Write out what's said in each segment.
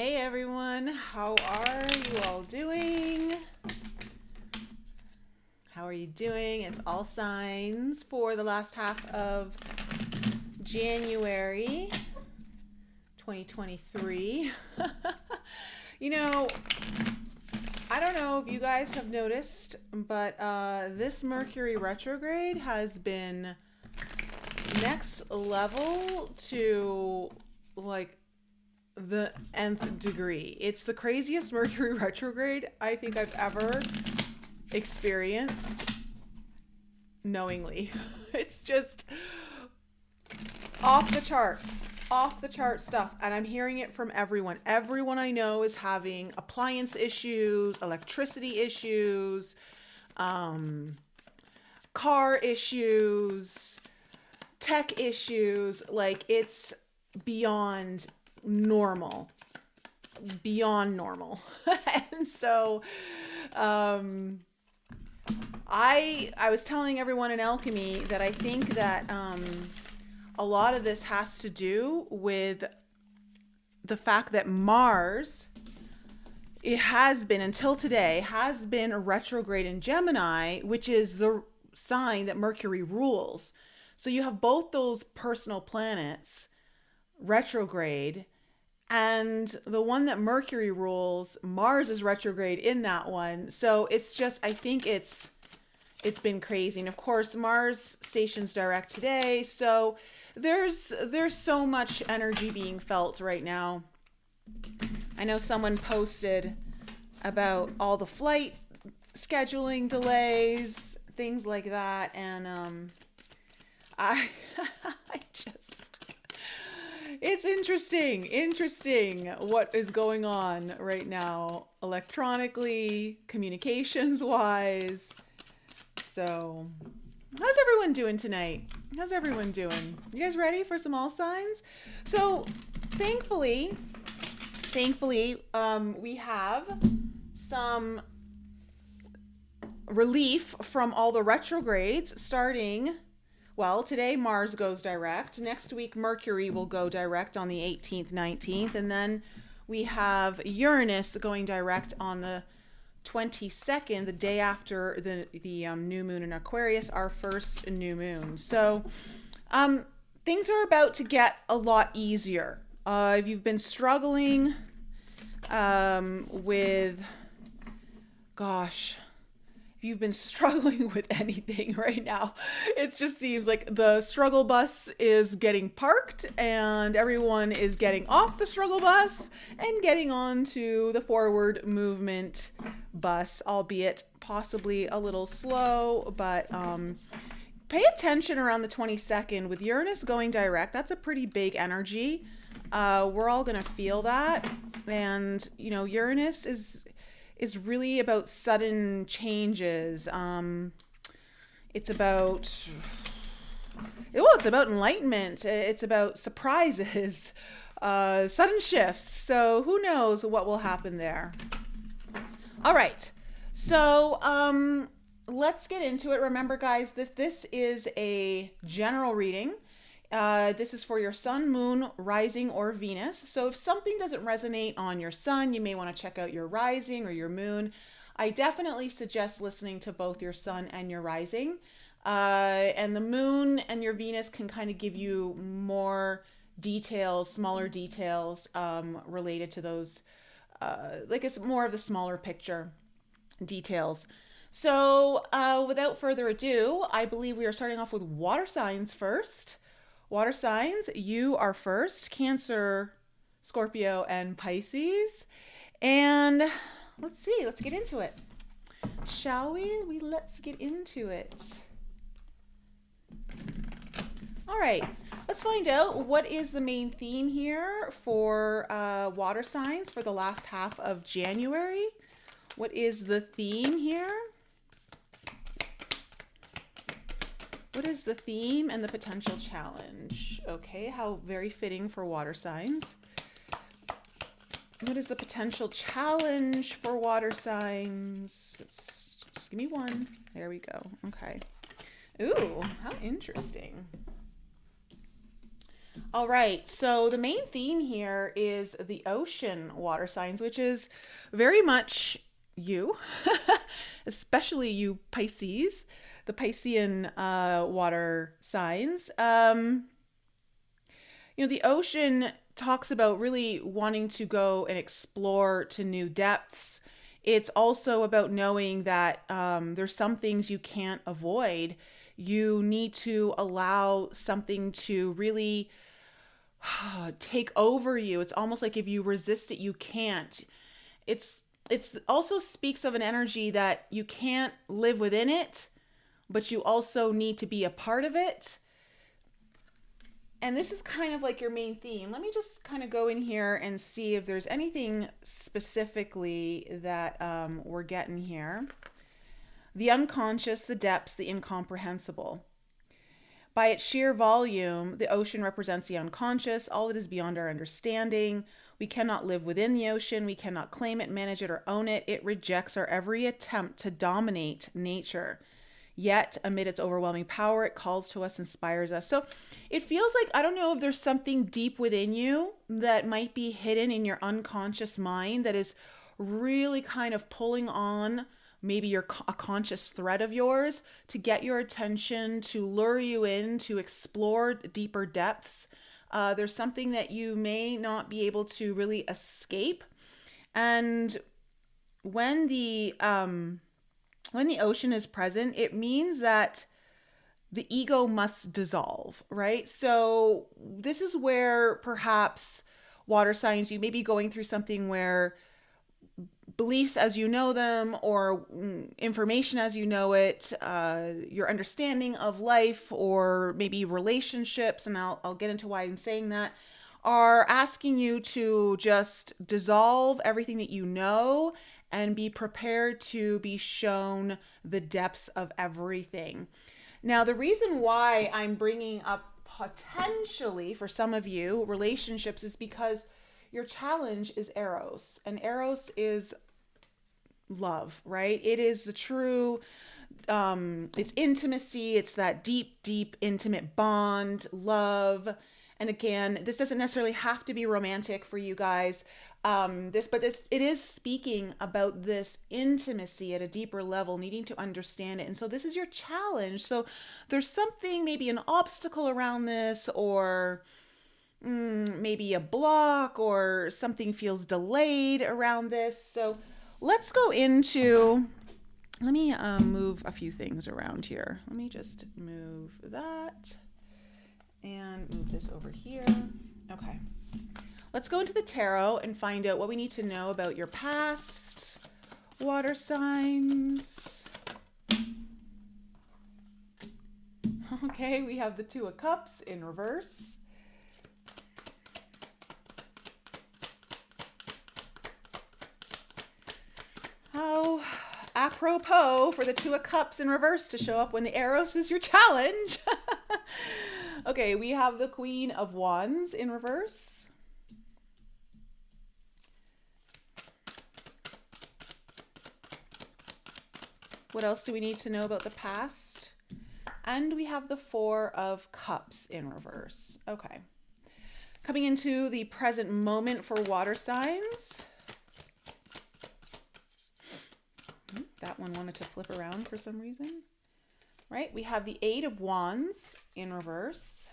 Hey everyone, how are you all doing? How are you doing? It's all signs for the last half of January 2023. You know, I don't know if you guys have noticed, but this Mercury retrograde has been next level to like the nth degree. It's the craziest Mercury retrograde I think I've ever experienced knowingly. It's just off the charts stuff. And I'm hearing it from everyone. Everyone I know is having appliance issues, electricity issues, car issues, tech issues. Like, it's beyond normal. And so I was telling everyone in alchemy that I think that a lot of this has to do with the fact that Mars, it has been until today, has been a retrograde in Gemini, which is the sign that Mercury rules. So you have both those personal planets retrograde, and the one that Mercury rules, Mars is retrograde in that one. So it's just, I think it's been crazy. And of course, Mars stations direct today, so there's so much energy being felt right now. I know someone posted about all the flight scheduling delays, things like that, and I just, it's interesting what is going on right now, electronically, communications wise. So, how's everyone doing tonight? How's everyone doing? You guys ready for some all signs? So, thankfully, we have some relief from all the retrogrades starting. Well, today Mars goes direct. Next week, Mercury will go direct on the 18th, 19th. And then we have Uranus going direct on the 22nd, the day after the new moon in Aquarius, our first new moon. So things are about to get a lot easier. If you've been struggling with, if you've been struggling with anything right now, it just seems like the struggle bus is getting parked and everyone is getting off the struggle bus and getting onto the forward movement bus, albeit possibly a little slow, but pay attention around the 22nd with Uranus going direct. That's a pretty big energy. We're all gonna feel that. And you know, Uranus is really about sudden changes. It's about enlightenment. It's about surprises, sudden shifts. So who knows what will happen there. All right. So let's get into it. Remember, guys, this is a general reading. This is for your sun, moon, rising, or Venus. So if something doesn't resonate on your sun, you may want to check out your rising or your moon. I definitely suggest listening to both your sun and your rising. And the moon and your Venus can kind of give you more details, smaller details related to those, like it's more of the smaller picture details. So without further ado, I believe we are starting off with water signs first. Water signs, you are first, Cancer, Scorpio, and Pisces. And let's see, let's get into it. Shall we? Let's get into it. All right, let's find out what is the main theme here for water signs for the last half of January. What is the theme here? What is the theme and the potential challenge? Okay, how very fitting for water signs. What is the potential challenge for water signs? Just give me one. There we go. Okay. Ooh, how interesting. All right. So the main theme here is the ocean water signs, which is very much you, especially you Pisces, the Piscean water signs. The ocean talks about really wanting to go and explore to new depths. It's also about knowing that there's some things you can't avoid. You need to allow something to really take over you. It's almost like if you resist it, you can't. It's also speaks of an energy that you can't live within it, but you also need to be a part of it. And this is kind of like your main theme. Let me just kind of go in here and see if there's anything specifically that we're getting here. The unconscious, the depths, the incomprehensible. By its sheer volume, the ocean represents the unconscious, all that is beyond our understanding. We cannot live within the ocean. We cannot claim it, manage it, or own it. It rejects our every attempt to dominate nature. Yet, amid its overwhelming power, it calls to us, inspires us. So it feels like, I don't know if there's something deep within you that might be hidden in your unconscious mind that is really kind of pulling on maybe a conscious thread of yours to get your attention, to lure you in, to explore deeper depths. There's something that you may not be able to really escape. And when the ocean is present, it means that the ego must dissolve, right? So this is where perhaps water signs, you may be going through something where beliefs as you know them, or information as you know it, your understanding of life, or maybe relationships, and I'll get into why I'm saying that, are asking you to just dissolve everything that you know and be prepared to be shown the depths of everything. Now, the reason why I'm bringing up potentially for some of you relationships is because your challenge is Eros, and Eros is love, right? It is the true, it's intimacy, it's that deep, intimate bond, love. And again, this doesn't necessarily have to be romantic for you guys. It is speaking about this intimacy at a deeper level, needing to understand it. And so this is your challenge. So there's something, maybe an obstacle around this, or maybe a block, or something feels delayed around this. So let's go into, let me move a few things around here. Let me just move that and move this over here. Okay. Let's go into the tarot and find out what we need to know about your past water signs. Okay, we have the Two of Cups in reverse. How apropos for the Two of Cups in reverse to show up when the Eros is your challenge. Okay, we have the Queen of Wands in reverse. What else do we need to know about the past? And we have the Four of Cups in reverse. Okay. Coming into the present moment for water signs. That one wanted to flip around for some reason. Right? We have the Eight of Wands in reverse.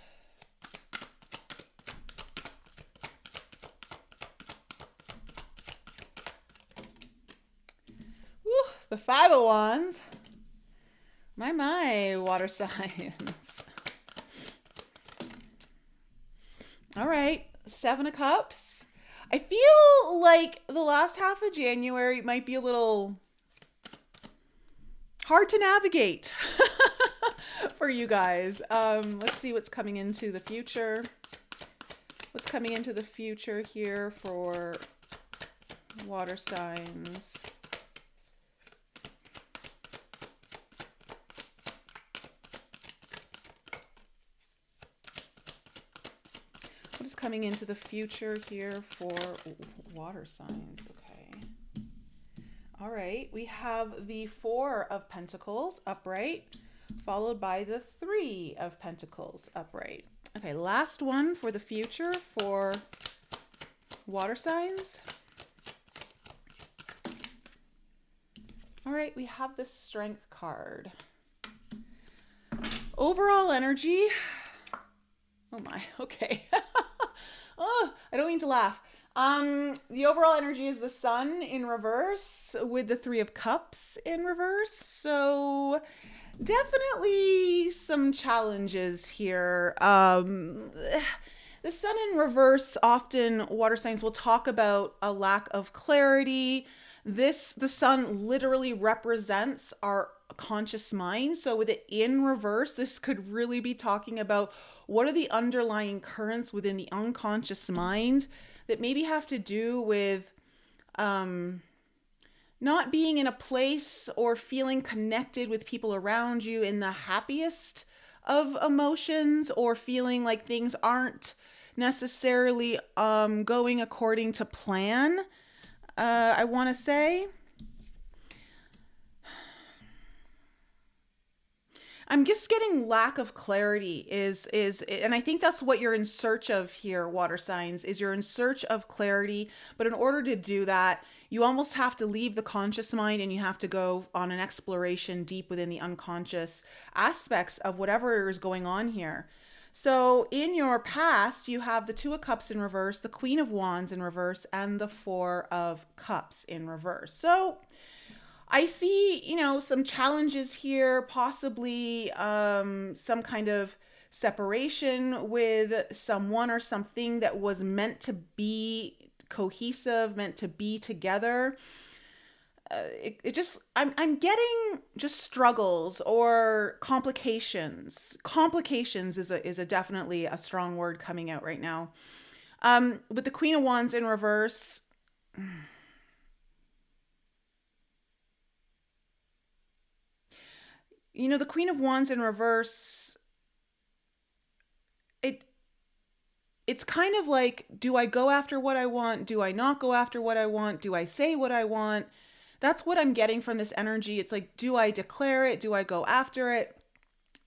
Woo, the Five of Wands. My, water signs. All right, Seven of Cups. I feel like the last half of January might be a little hard to navigate for you guys. Let's see what's coming into the future. What's coming into the future here for water signs? What is coming into the future here for water signs? Okay. All right. We have the Four of Pentacles upright, followed by the Three of Pentacles upright. Okay, last one for the future for water signs. All right, we have the Strength card. Overall energy. Oh my, okay. Oh, I don't mean to laugh. The overall energy is the Sun in reverse with the Three of Cups in reverse. So definitely some challenges here. The Sun in reverse, often water signs will talk about a lack of clarity. The Sun literally represents our conscious mind. So with it in reverse, this could really be talking about what are the underlying currents within the unconscious mind that maybe have to do with not being in a place or feeling connected with people around you in the happiest of emotions, or feeling like things aren't necessarily going according to plan. I want to say I'm just getting lack of clarity is and I think that's what you're in search of here, water signs, is you're in search of clarity. But in order to do that, you almost have to leave the conscious mind and you have to go on an exploration deep within the unconscious aspects of whatever is going on here. So in your past, you have the Two of Cups in reverse, the Queen of Wands in reverse, and the Four of Cups in reverse. So I see, some challenges here, possibly some kind of separation with someone or something that was meant to be cohesive, meant to be together. I'm getting just struggles or complications. Complications is a definitely a strong word coming out right now. With the Queen of Wands in reverse, the Queen of Wands in reverse, it's kind of like, do I go after what I want? Do I not go after what I want? Do I say what I want? That's what I'm getting from this energy. It's like, do I declare it? Do I go after it?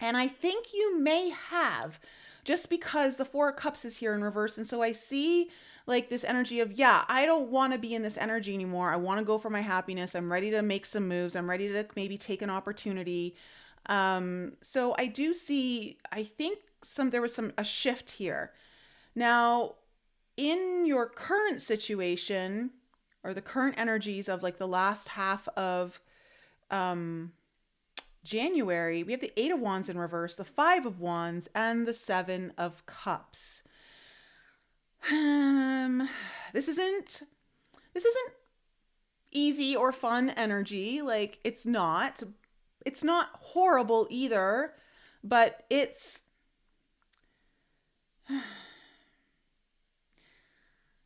And I think you may have, just because the Four of Cups is here in reverse. And so I see like this energy of, yeah, I don't want to be in this energy anymore. I want to go for my happiness. I'm ready to make some moves. I'm ready to maybe take an opportunity. So I do see, I think there was a shift here. Now, in your current situation, or the current energies of like the last half of January, we have the Eight of Wands in reverse, the Five of Wands, and the Seven of Cups. This isn't easy or fun energy. Like, it's not horrible either, but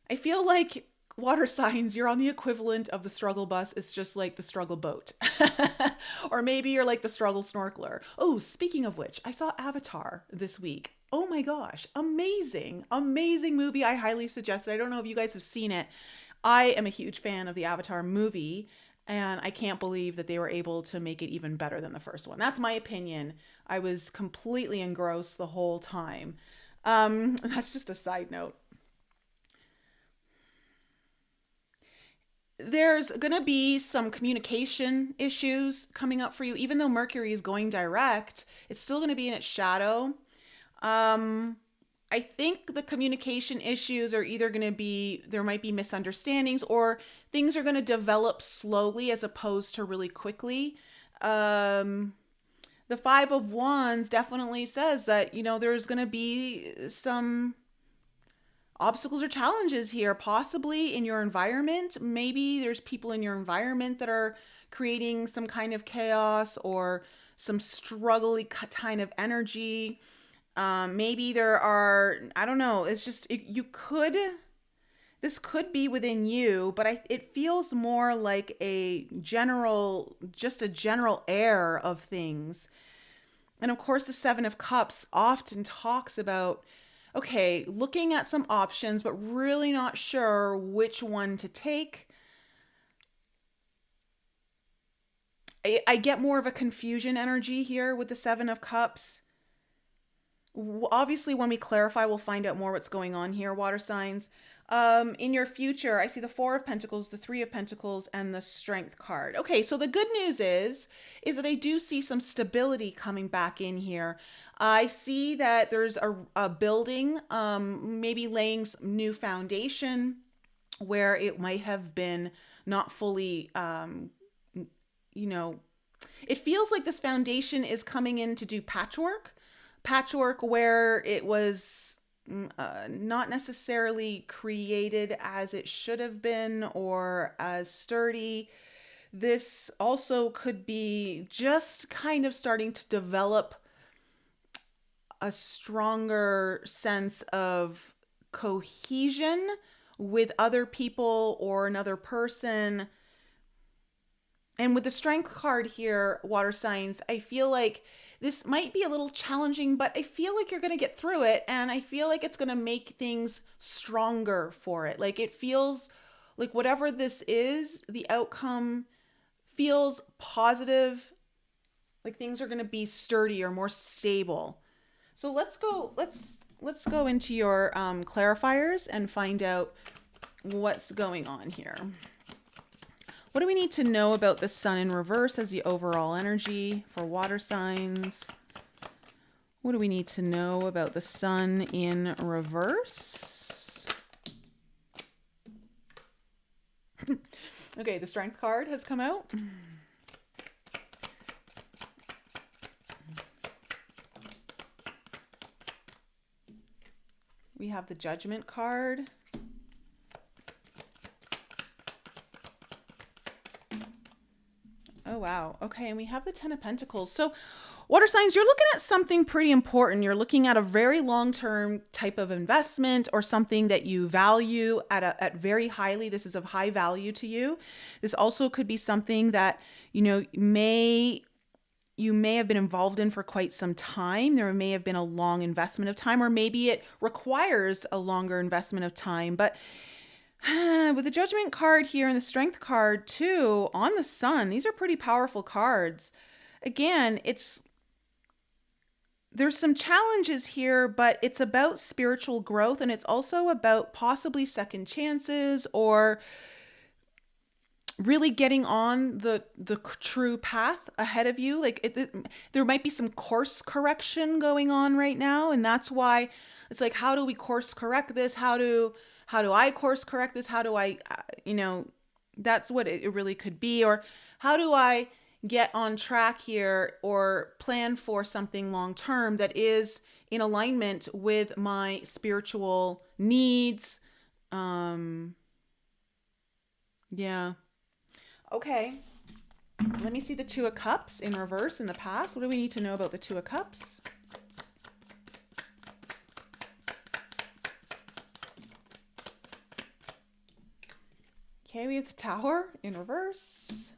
I feel like water signs, you're on the equivalent of the struggle bus. It's just like the struggle boat. Or maybe you're like the struggle snorkeler. Oh, speaking of which, I saw Avatar this week. Oh my gosh, amazing movie. I highly suggest it. I don't know if you guys have seen it. I am a huge fan of the Avatar movie, and I can't believe that they were able to make it even better than the first one. That's my opinion. I was completely engrossed the whole time. That's just a side note. There's going to be some communication issues coming up for you. Even though Mercury is going direct, it's still going to be in its shadow. I think the communication issues are either going to be, there might be misunderstandings, or things are going to develop slowly as opposed to really quickly. The Five of Wands definitely says that, there's going to be some obstacles or challenges here, possibly in your environment. Maybe there's people in your environment that are creating some kind of chaos or some struggly kind of energy. Maybe there are, I don't know. It's just, this could be within you, but it feels more like just a general air of things. And of course, the Seven of Cups often talks about, okay, looking at some options, but really not sure which one to take. I get more of a confusion energy here with the Seven of Cups. Obviously, when we clarify, we'll find out more what's going on here, water signs. In your future, I see the Four of Pentacles, the Three of Pentacles, and the Strength card. Okay, so the good news is that I do see some stability coming back in here. I see that there's a building, maybe laying some new foundation where it might have been not fully, you know, it feels like this foundation is coming in to do patchwork where it was not necessarily created as it should have been or as sturdy. This also could be just kind of starting to develop a stronger sense of cohesion with other people or another person. And with the Strength card here, water signs, I feel like this might be a little challenging, but I feel like you're going to get through it. And I feel like it's going to make things stronger for it. Like it feels like whatever this is, the outcome feels positive. Like things are going to be sturdier, more stable. So let's go into your clarifiers and find out what's going on here. What do we need to know about the sun in reverse as the overall energy for water signs? What do we need to know about the sun in reverse? Okay, the Strength card has come out. We have the Judgment card. Oh, wow. Okay, and we have the Ten of Pentacles. So water signs, you're looking at something pretty important. You're looking at a very long-term type of investment or something that you value at very highly. This is of high value to you. This also could be something that, you may have been involved in for quite some time. There may have been a long investment of time, or maybe it requires a longer investment of time. But with the Judgment card here and the Strength card too on the sun, these are pretty powerful cards. Again, there's some challenges here, but it's about spiritual growth, and it's also about possibly second chances or really getting on the true path ahead of you. Like there might be some course correction going on right now, and that's why it's like, how do we course correct this? How do I course correct this? How do I, that's what it really could be. Or how do I get on track here or plan for something long term that is in alignment with my spiritual needs? Yeah. Okay. Let me see the Two of Cups in reverse in the past. What do we need to know about the Two of Cups? Okay, we have the Tower in reverse.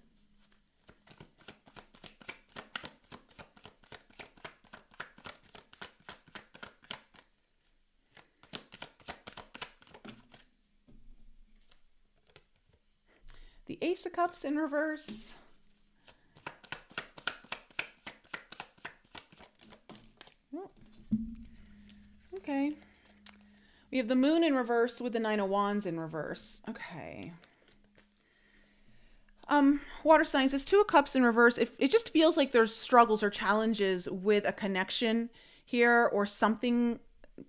The Ace of Cups in reverse. Oh. Okay. We have the Moon in reverse with the Nine of Wands in reverse. Okay. Water signs, this Two of Cups in reverse, it just feels like there's struggles or challenges with a connection here, or something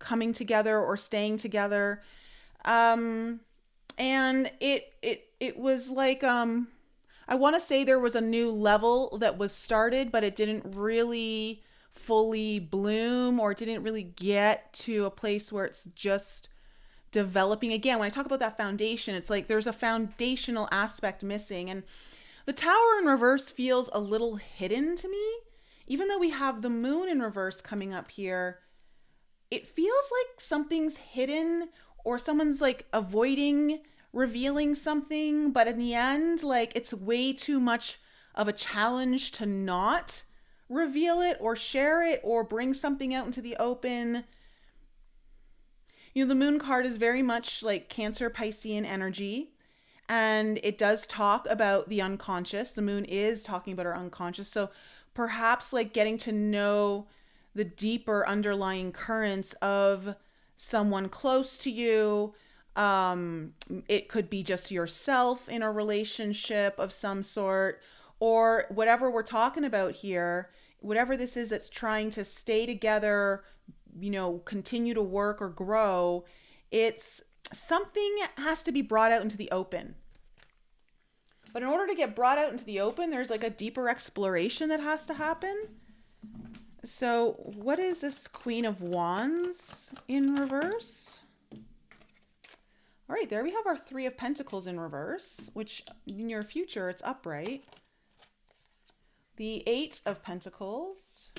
coming together or staying together. And it was like, I want to say there was a new level that was started, but it didn't really fully bloom, or it didn't really get to a place where it's just developing. Again, when I talk about that foundation, it's like there's a foundational aspect missing. And the Tower in reverse feels a little hidden to me. Even though we have the Moon in reverse coming up here, it feels like something's hidden, or someone's like avoiding revealing something. But in the end, like, it's way too much of a challenge to not reveal it or share it or bring something out into the open. The Moon card is very much like Cancer, Piscean energy, and it does talk about the unconscious. The Moon is talking about our unconscious. So perhaps like getting to know the deeper underlying currents of someone close to you. It could be just yourself in a relationship of some sort, or whatever we're talking about here, whatever this is that's trying to stay together, continue to work or grow. It's something has to be brought out into the open. But in order to get brought out into the open, there's like a deeper exploration that has to happen. So what is this Queen of Wands in reverse? All right, there we have our Three of Pentacles in reverse, which in your future, it's upright. The Eight of Pentacles.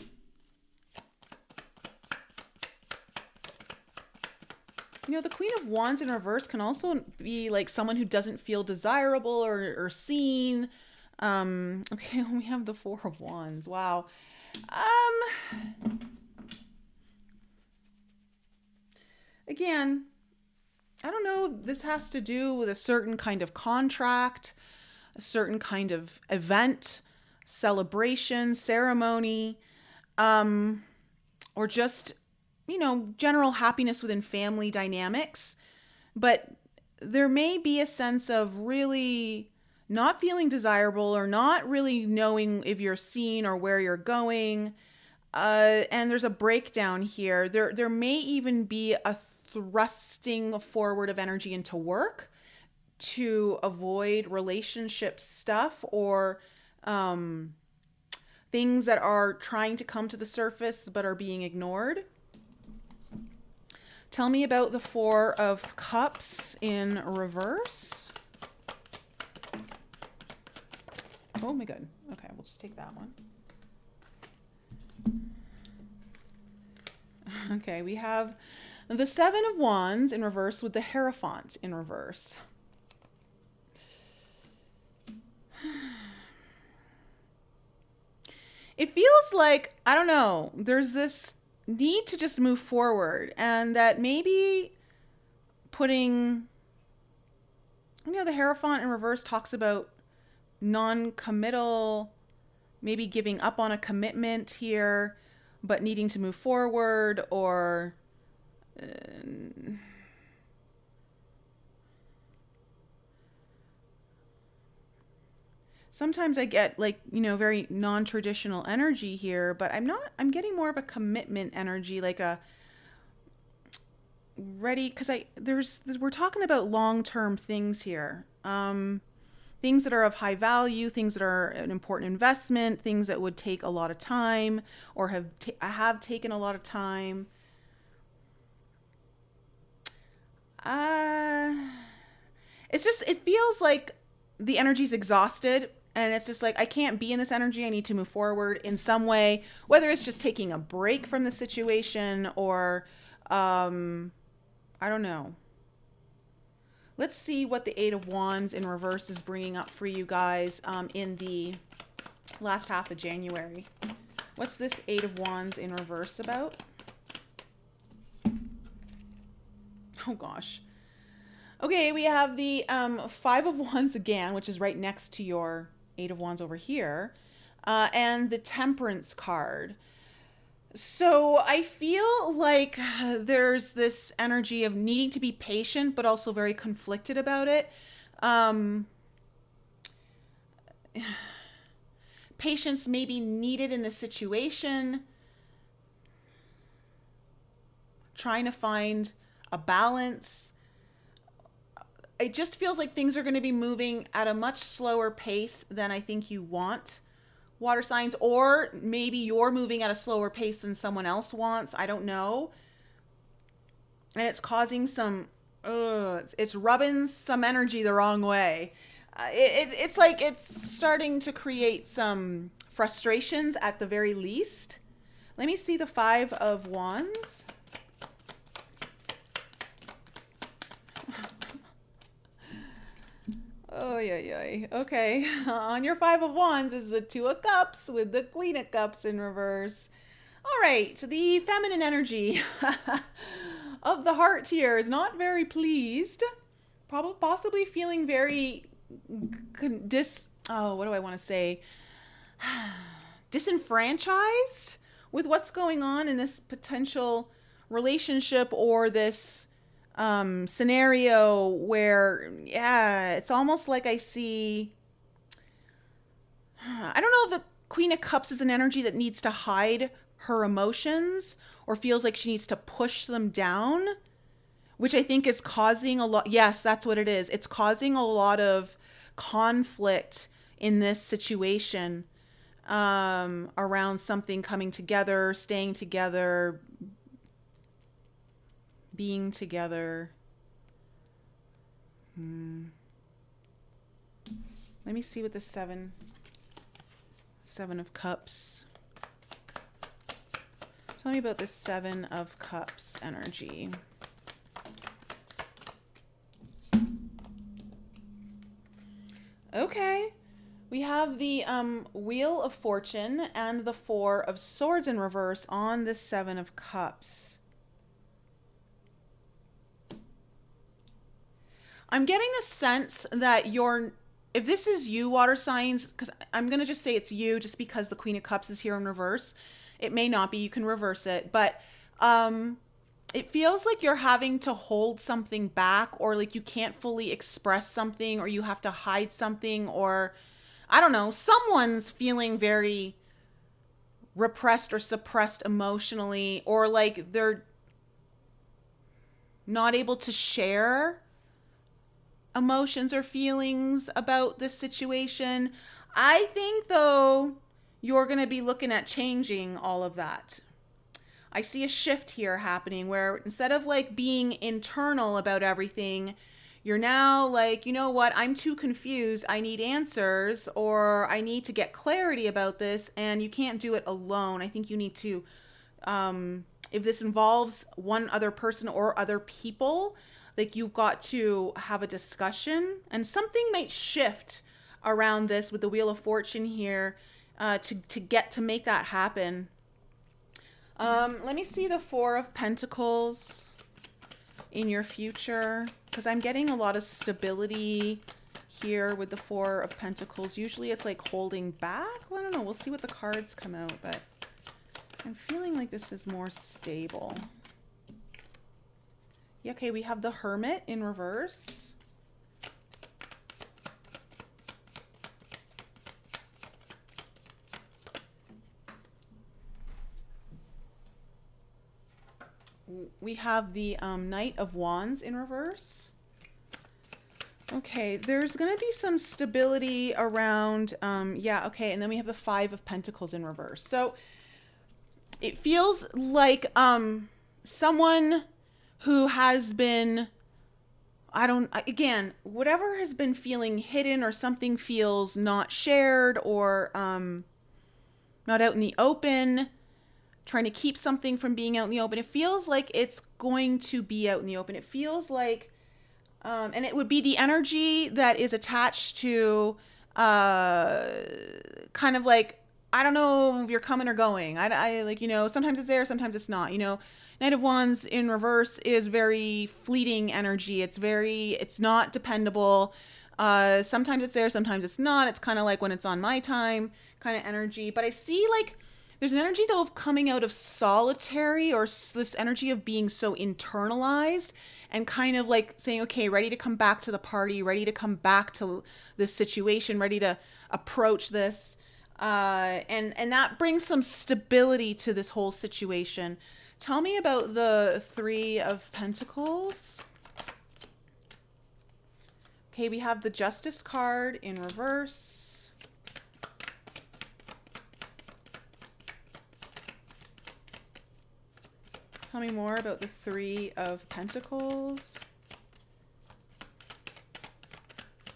The Queen of Wands in reverse can also be like someone who doesn't feel desirable or seen. Okay, we have the Four of Wands. Wow. Again, I don't know. This has to do with a certain kind of contract, a certain kind of event, celebration, ceremony, or just general happiness within family dynamics. But there may be a sense of really not feeling desirable or not really knowing if you're seen or where you're going. And there's a breakdown here. There may even be a thrusting forward of energy into work to avoid relationship stuff or things that are trying to come to the surface but are being ignored. Tell me about the Four of Cups in reverse. Oh my God. Okay, we'll just take that one. Okay, we have the Seven of Wands in reverse with the Hierophant in reverse. It feels like, I don't know, there's this need to just move forward, and that maybe putting, the Hierophant in reverse talks about non-committal, maybe giving up on a commitment here, but needing to move forward, or sometimes I get very non-traditional energy here, but I'm getting more of a commitment energy, like a ready, because we're talking about long-term things here. Things that are of high value, things that are an important investment, things that would take a lot of time or have taken a lot of time. It feels like the energy's exhausted, and it's just like, I can't be in this energy. I need to move forward in some way, whether it's just taking a break from the situation or, I don't know. Let's see what the Eight of Wands in reverse is bringing up for you guys in the last half of January. What's this Eight of Wands in reverse about? Oh gosh. Okay, we have the Five of Wands again, which is right next to your Eight of Wands over here, and the Temperance card. So I feel like there's this energy of needing to be patient, but also very conflicted about it. Patience may be needed in the situation. Trying to find a balance. It just feels like things are going to be moving at a much slower pace than I think you want, water signs, or maybe you're moving at a slower pace than someone else wants. I don't know. And it's causing some, it's rubbing some energy the wrong way. It's like it's starting to create some frustrations at the very least. Let me see the Five of Wands. Oh, yeah. Okay. On your Five of Wands is the Two of Cups with the Queen of Cups in reverse. All right. the feminine energy of the heart here is not very pleased. Possibly feeling very what do I want to say? Disenfranchised with what's going on in this potential relationship or this scenario where, yeah, it's almost like I see, I don't know if the Queen of Cups is an energy that needs to hide her emotions or feels like she needs to push them down, which I think is causing a lot. Yes, that's what it is. It's causing a lot of conflict in this situation, around something coming together, staying together, being together. Let me see what the Seven of Cups. Tell me about the Seven of Cups energy. Okay. We have the Wheel of Fortune and the Four of Swords in reverse on the Seven of Cups. I'm getting the sense that if this is you, water signs, because I'm going to just say it's you just because the Queen of Cups is here in reverse. It may not be. You can reverse it. But it feels like you're having to hold something back, or like you can't fully express something, or you have to hide something, or I don't know, someone's feeling very repressed or suppressed emotionally, or like they're not able to share emotions or feelings about this situation. I think, though, you're going to be looking at changing all of that. I see a shift here happening where instead of like being internal about everything, you're now like, you know what, I'm too confused. I need answers, or I need to get clarity about this, and you can't do it alone. I think you need to, if this involves one other person or other people, like you've got to have a discussion, and something might shift around this with the Wheel of Fortune here to make that happen. Let me see the Four of Pentacles in your future, because I'm getting a lot of stability here with the Four of Pentacles. Usually it's like holding back. Well, I don't know. We'll see what the cards come out, but I'm feeling like this is more stable. Yeah, okay, we have the Hermit in reverse. We have the Knight of Wands in reverse. Okay, there's going to be some stability around, yeah, okay, and then we have the Five of Pentacles in reverse. So it feels like someone who has been, again, whatever has been feeling hidden, or something feels not shared, or not out in the open, trying to keep something from being out in the open. It feels like it's going to be out in the open. It feels like, and it would be the energy that is attached to kind of like, I don't know if you're coming or going. I like, you know, sometimes it's there, sometimes it's not, you know. Knight of Wands in reverse is very fleeting energy. It's not dependable. Sometimes it's there, sometimes it's not. It's kind of like when it's on my time kind of energy. But I see like there's an energy though of coming out of solitary, or this energy of being so internalized, and kind of like saying, okay, ready to come back to the party, ready to come back to this situation, ready to approach this. And that brings some stability to this whole situation. Tell me about the Three of Pentacles. Okay, we have the Justice card in reverse. Tell me more about the Three of Pentacles.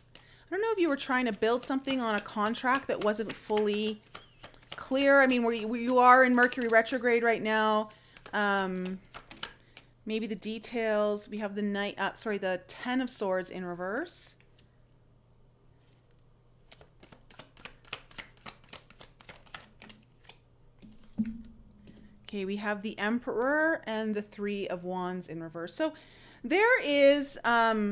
I don't know if you were trying to build something on a contract that wasn't fully clear. I mean, where you are in Mercury retrograde right now. Maybe the details. We have the the Ten of Swords in reverse. Okay, we have the Emperor and the Three of Wands in reverse. So there is a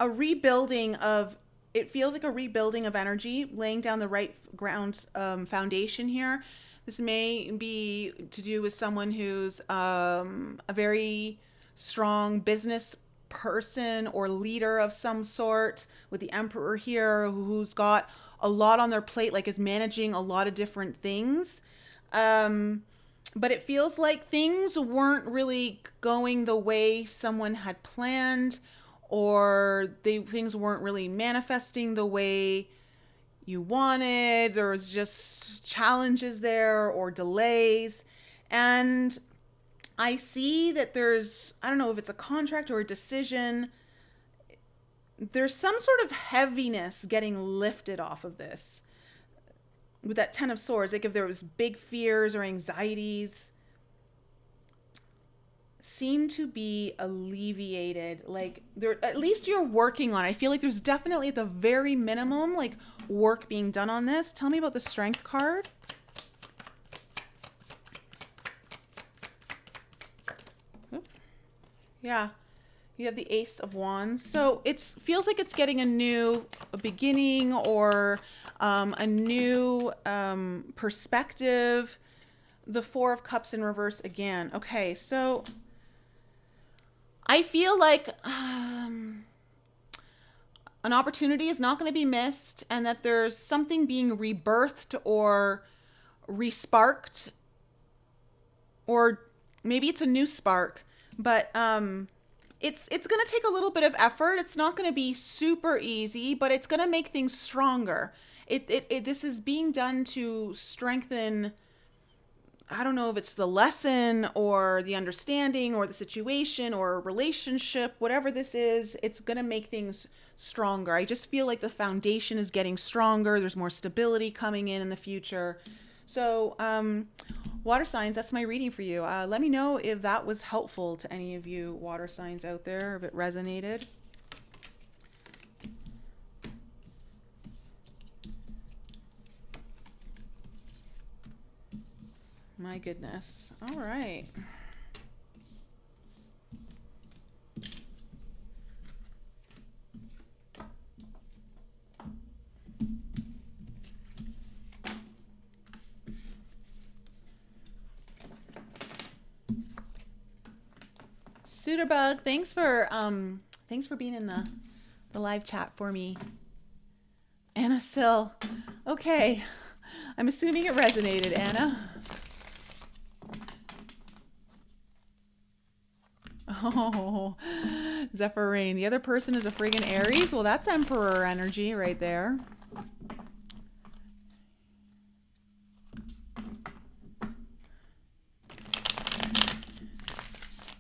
rebuilding of, it feels like a rebuilding of energy, laying down the right ground foundation here. This may be to do with someone who's a very strong business person or leader of some sort, with the Emperor here, who's got a lot on their plate, like is managing a lot of different things. But it feels like things weren't really going the way someone had planned, or things weren't really manifesting the way you wanted. There was just challenges there or delays. And I see that there's, I don't know if it's a contract or a decision. There's some sort of heaviness getting lifted off of this. With that Ten of Swords, like if there was big fears or anxieties, seem to be alleviated. Like there, at least you're working on it. I feel like there's definitely at the very minimum, like work being done on this. Tell me about the Strength card. Yeah, you have the Ace of Wands. So it feels like it's getting a beginning, or a new perspective. The Four of Cups in reverse again. Okay, so I feel like an opportunity is not going to be missed, and that there's something being rebirthed or resparked, or maybe it's a new spark. But it's going to take a little bit of effort. It's not going to be super easy, but it's going to make things stronger. This is being done to strengthen, I don't know if it's the lesson or the understanding or the situation or a relationship, whatever this is, it's going to make things stronger. I just feel like the foundation is getting stronger. There's more stability coming in the future. So, water signs, that's my reading for you. Let me know if that was helpful to any of you water signs out there, if it resonated. My goodness. All right. Sudarbug, thanks for being in the live chat for me. Anna Sill. Okay. I'm assuming it resonated, Anna. Oh, Zephyr Rain. The other person is a friggin' Aries? Well, that's Emperor energy right there.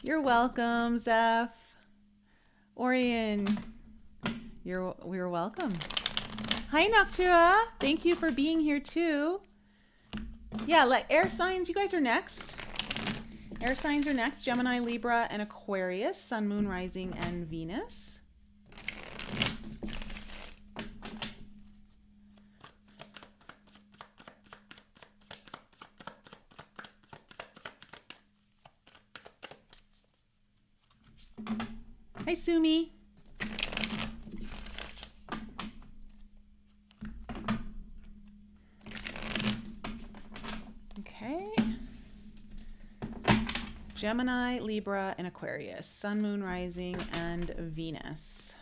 You're welcome, Zeph. Orion, we're welcome. Hi, Noctua. Thank you for being here too. Yeah, air signs, you guys are next. Air signs are next. Gemini, Libra, and Aquarius. Sun, Moon, Rising, and Venus. Hi, Sumi. Okay. Gemini, Libra, and Aquarius. Sun, Moon, Rising, and Venus.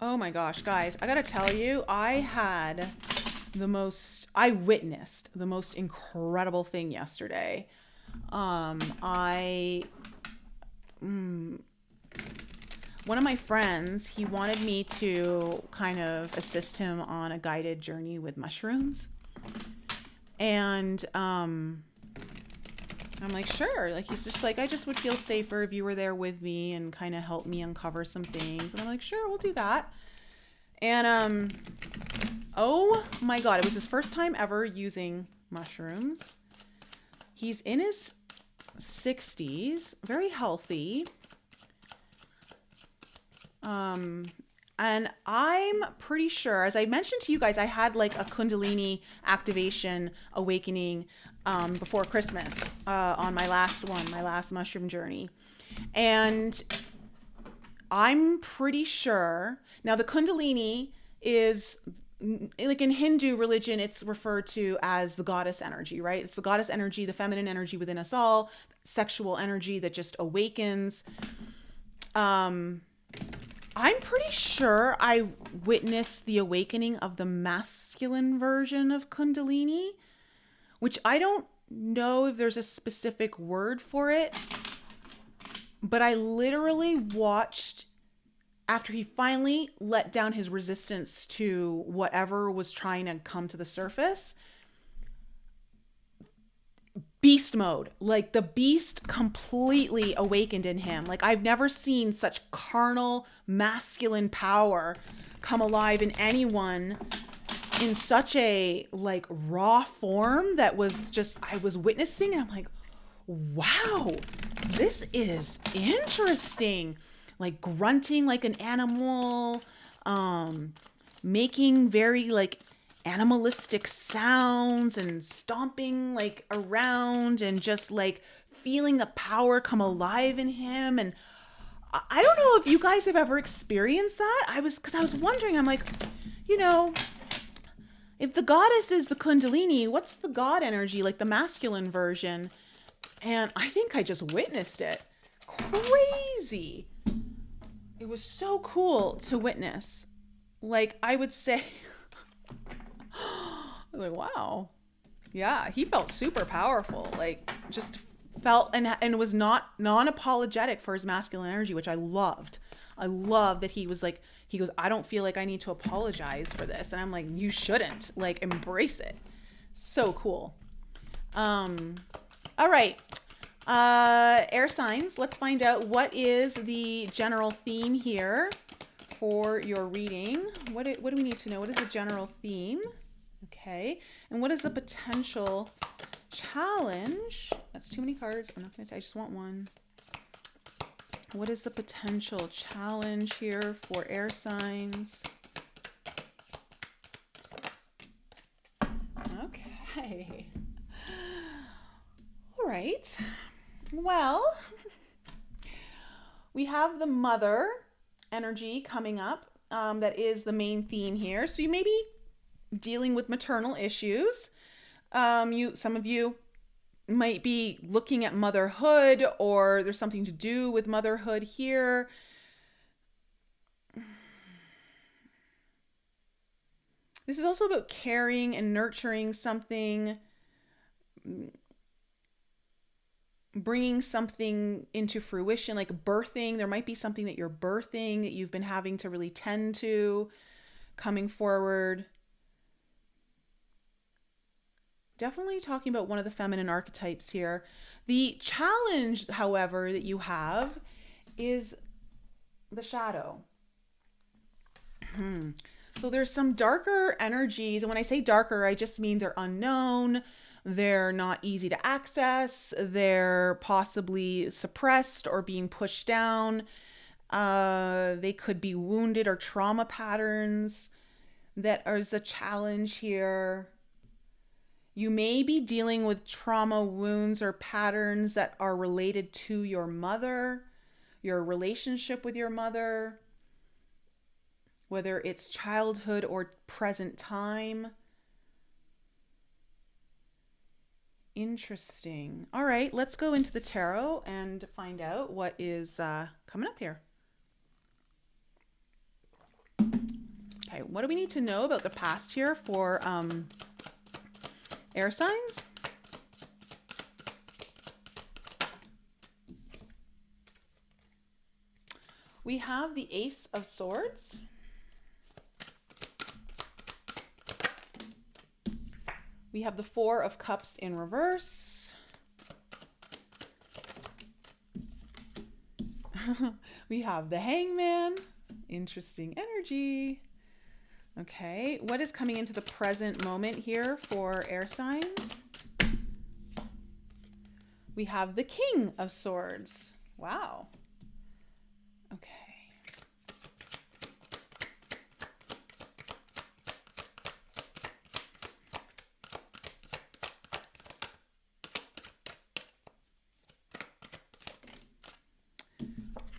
Oh my gosh, guys. I gotta tell you, I witnessed the most incredible thing yesterday. One of my friends, he wanted me to kind of assist him on a guided journey with mushrooms. And I'm like, sure. Like, he's just like, I just would feel safer if you were there with me and kind of help me uncover some things. And I'm like, sure, we'll do that. And oh my God, it was his first time ever using mushrooms. He's in his 60s, very healthy. And I'm pretty sure, as I mentioned to you guys, I had like a Kundalini activation awakening before Christmas on my last mushroom journey. And I'm pretty sure. Now, the Kundalini is like in Hindu religion, it's referred to as the goddess energy, right? It's the goddess energy, the feminine energy within us all, sexual energy that just awakens. Um, I'm pretty sure I witnessed the awakening of the masculine version of Kundalini, which I don't know if there's a specific word for it, but I literally watched after he finally let down his resistance to whatever was trying to come to the surface. Beast mode, like the beast completely awakened in him. Like I've never seen such carnal masculine power come alive in anyone in such a like raw form that was just I was witnessing, and I'm like, wow, this is interesting. Like grunting like an animal, making very like animalistic sounds and stomping like around and just like feeling the power come alive in him. And I don't know if you guys have ever experienced that. Because I was wondering, I'm like, you know, if the goddess is the Kundalini, what's the god energy, like the masculine version? And I think I just witnessed it. Crazy. It was so cool to witness. Like, I would say, I was like, wow. Yeah, he felt super powerful. Like, just felt and was not non-apologetic for his masculine energy, which I loved. I love that he was like, he goes, I don't feel like I need to apologize for this. And I'm like, you shouldn't. Like, embrace it. So cool. All right. Air signs. Let's find out what is the general theme here for your reading. What do we need to know? What is the general theme? Okay. And what is the potential challenge? That's too many cards. I'm not going to, I just want one. What is the potential challenge here for air signs? Okay. All right. Well, we have the mother energy coming up. That is the main theme here. So you may be dealing with maternal issues. Some of you might be looking at motherhood, or there's something to do with motherhood here. This is also about caring and nurturing something, bringing something into fruition, like birthing. There might be something that you're birthing that you've been having to really tend to coming forward. Definitely talking about one of the feminine archetypes here. The challenge, however, that you have is the shadow. So there's some darker energies. And when I say darker, I just mean they're unknown. They're not easy to access. They're possibly suppressed or being pushed down. They could be wounded or trauma patterns that is the challenge here. You may be dealing with trauma, wounds, or patterns that are related to your mother, your relationship with your mother, whether it's childhood or present time. Interesting. All right, let's go into the tarot and find out what is coming up here. Okay, what do we need to know about the past here for air signs? We have the Ace of Swords. We have the Four of Cups in reverse. We have the Hangman. Interesting energy. Okay, what is coming into the present moment here for air signs? We have the King of Swords. Wow. Okay.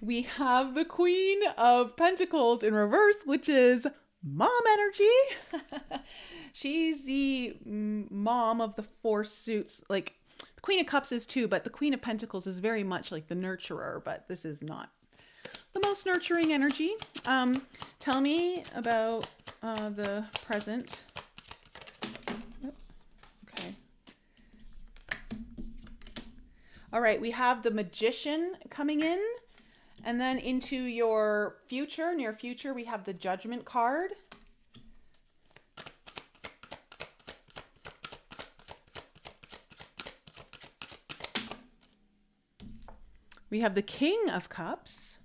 we have the Queen of Pentacles in reverse, which is mom energy. She's the mom of the four suits. Like the Queen of Cups is too, but the Queen of Pentacles is very much like the nurturer, but this is not the most nurturing energy. Tell me about the present. Okay. All right, we have the Magician coming in. And then into your future, near future, we have the Judgment card. We have the King of Cups.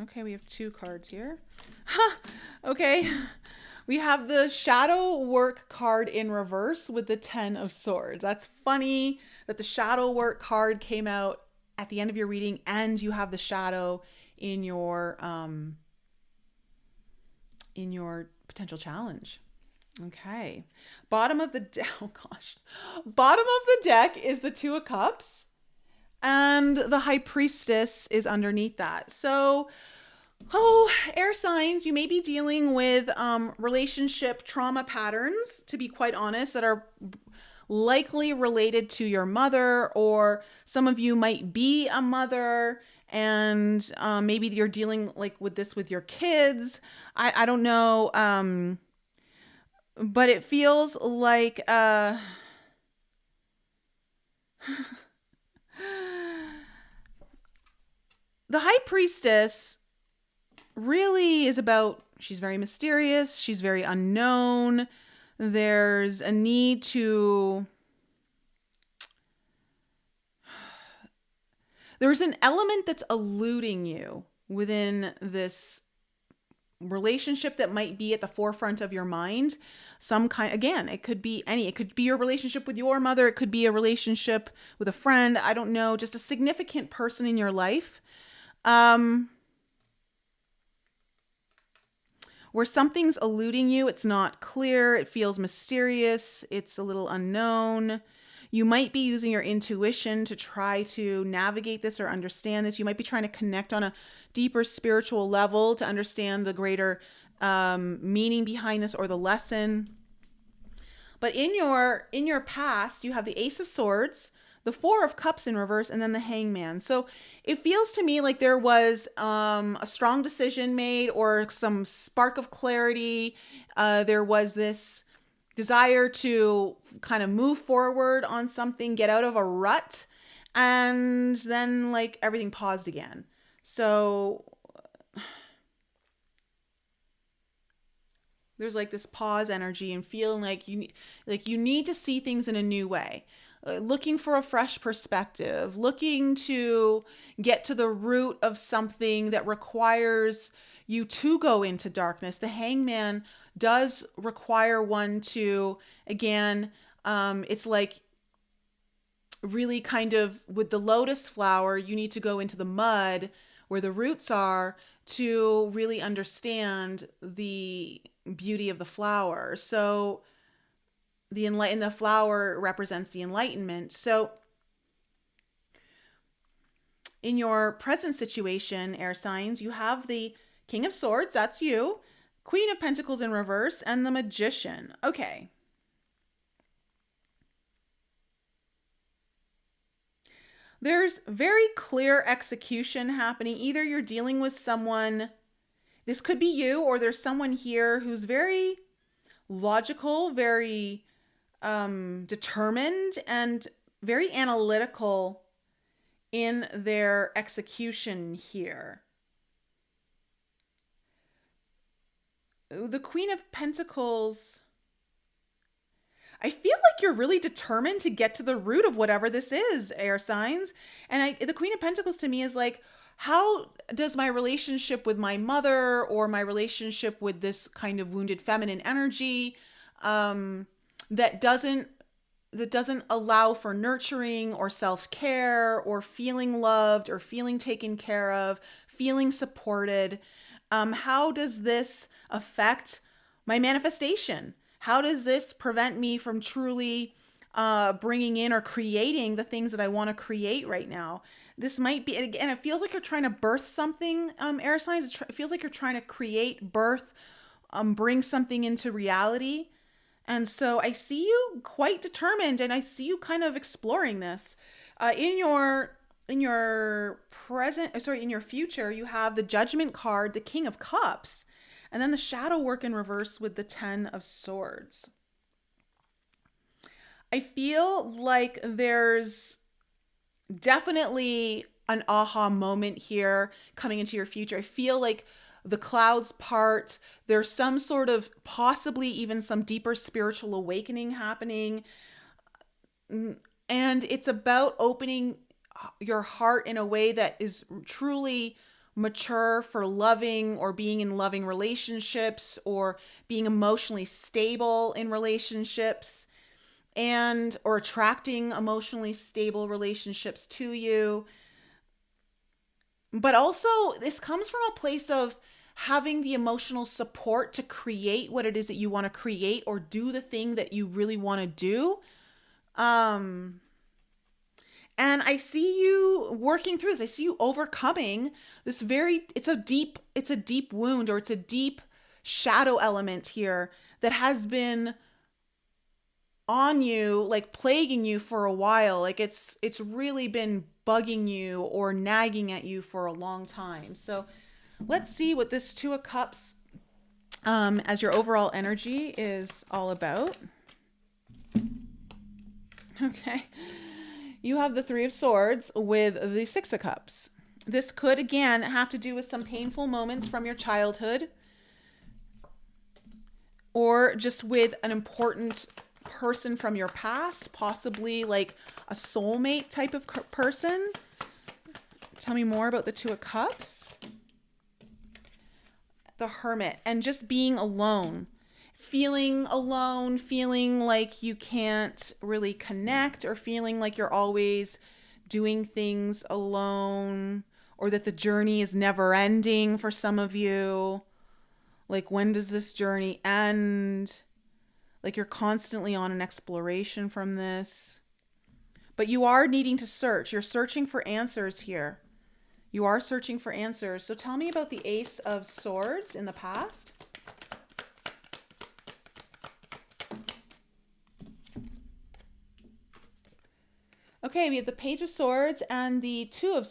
Okay, we have two cards here. Okay. We have the Shadow Work card in reverse with the 10 of Swords. That's funny that the Shadow Work card came out at the end of your reading and you have the shadow in your potential challenge. Okay. Bottom of the deck, oh gosh. Bottom of the deck is the Two of Cups and the High Priestess is underneath that. So, air signs, you may be dealing with relationship trauma patterns, to be quite honest, that are likely related to your mother, or some of you might be a mother and maybe you're dealing like with this with your kids. I don't know. But it feels like the High Priestess really is about, she's very mysterious, she's very unknown. There's a need to, there's an element that's eluding you within this relationship that might be at the forefront of your mind. Some kind, again, it could be any, it could be your relationship with your mother. It could be a relationship with a friend. I don't know, just a significant person in your life. Where something's eluding you, it's not clear, it feels mysterious, it's a little unknown. You might be using your intuition to try to navigate this or understand this. You might be trying to connect on a deeper spiritual level to understand the greater meaning behind this or the lesson. But in your past, you have the Ace of Swords, the Four of Cups in reverse, and then the Hangman. So it feels to me like there was a strong decision made or some spark of clarity. There was this desire to kind of move forward on something, get out of a rut, and then like everything paused again. So there's like this pause energy and feeling like you need to see things in a new way. Looking for a fresh perspective, looking to get to the root of something that requires you to go into darkness. The Hangman does require one to, again, it's like really kind of with the lotus flower, you need to go into the mud where the roots are to really understand the beauty of the flower. So the flower represents the enlightenment. So in your present situation, air signs, you have the King of Swords, that's you, Queen of Pentacles in reverse, and the Magician. Okay. There's very clear execution happening. Either you're dealing with someone, this could be you, or there's someone here who's very logical, very determined, and very analytical in their execution here. The Queen of Pentacles, I feel like you're really determined to get to the root of whatever this is, air signs. And the Queen of Pentacles to me is like, how does my relationship with my mother or my relationship with this kind of wounded feminine energy that doesn't allow for nurturing or self-care or feeling loved or feeling taken care of, feeling supported, how does this affect my manifestation? How does this prevent me from truly bringing in or creating the things that I want to create right now. This might be, and it feels like you're trying to birth something, air signs. It feels like you're trying to create, birth, bring something into reality. And so I see you quite determined, and I see you kind of exploring this. In your in your future, you have the Judgment card, the King of Cups, and then the shadow work in reverse with the Ten of Swords. I feel like there's definitely an aha moment here coming into your future. I feel like the clouds part. There's some sort of, possibly even some deeper spiritual awakening happening. And it's about opening your heart in a way that is truly mature for loving or being in loving relationships or being emotionally stable in relationships, and or attracting emotionally stable relationships to you. But also this comes from a place of having the emotional support to create what it is that you want to create or do the thing that you really want to do. And I see you working through this. I see you overcoming this it's a deep wound, or it's a deep shadow element here that has been on you, like plaguing you for a while. Like it's really been bugging you or nagging at you for a long time. So let's see what this Two of Cups as your overall energy is all about. Okay. You have the Three of Swords with the Six of Cups. This could, again, have to do with some painful moments from your childhood, or just with an important person from your past, possibly like a soulmate type of person. Tell me more about the Two of Cups. The Hermit, and just being alone. Feeling alone, feeling like you can't really connect, or feeling like you're always doing things alone, or that the journey is never ending for some of you. Like, when does this journey end? Like, you're constantly on an exploration from this. But you are needing to search. You're searching for answers here. You are searching for answers. So tell me about the Ace of Swords in the past. Okay, we have the Page of Swords and the Two of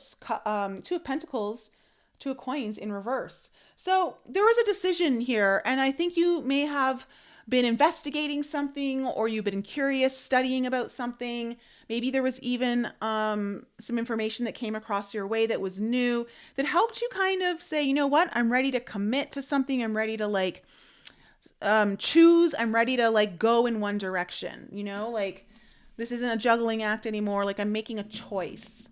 Pentacles, Two of Coins in reverse. So there was a decision here, and I think you may have been investigating something, or you've been curious, studying about something. Maybe there was even some information that came across your way that was new, that helped you kind of say, you know what, I'm ready to commit to something. I'm ready to choose. I'm ready to go in one direction, like this isn't a juggling act anymore. Like, I'm making a choice.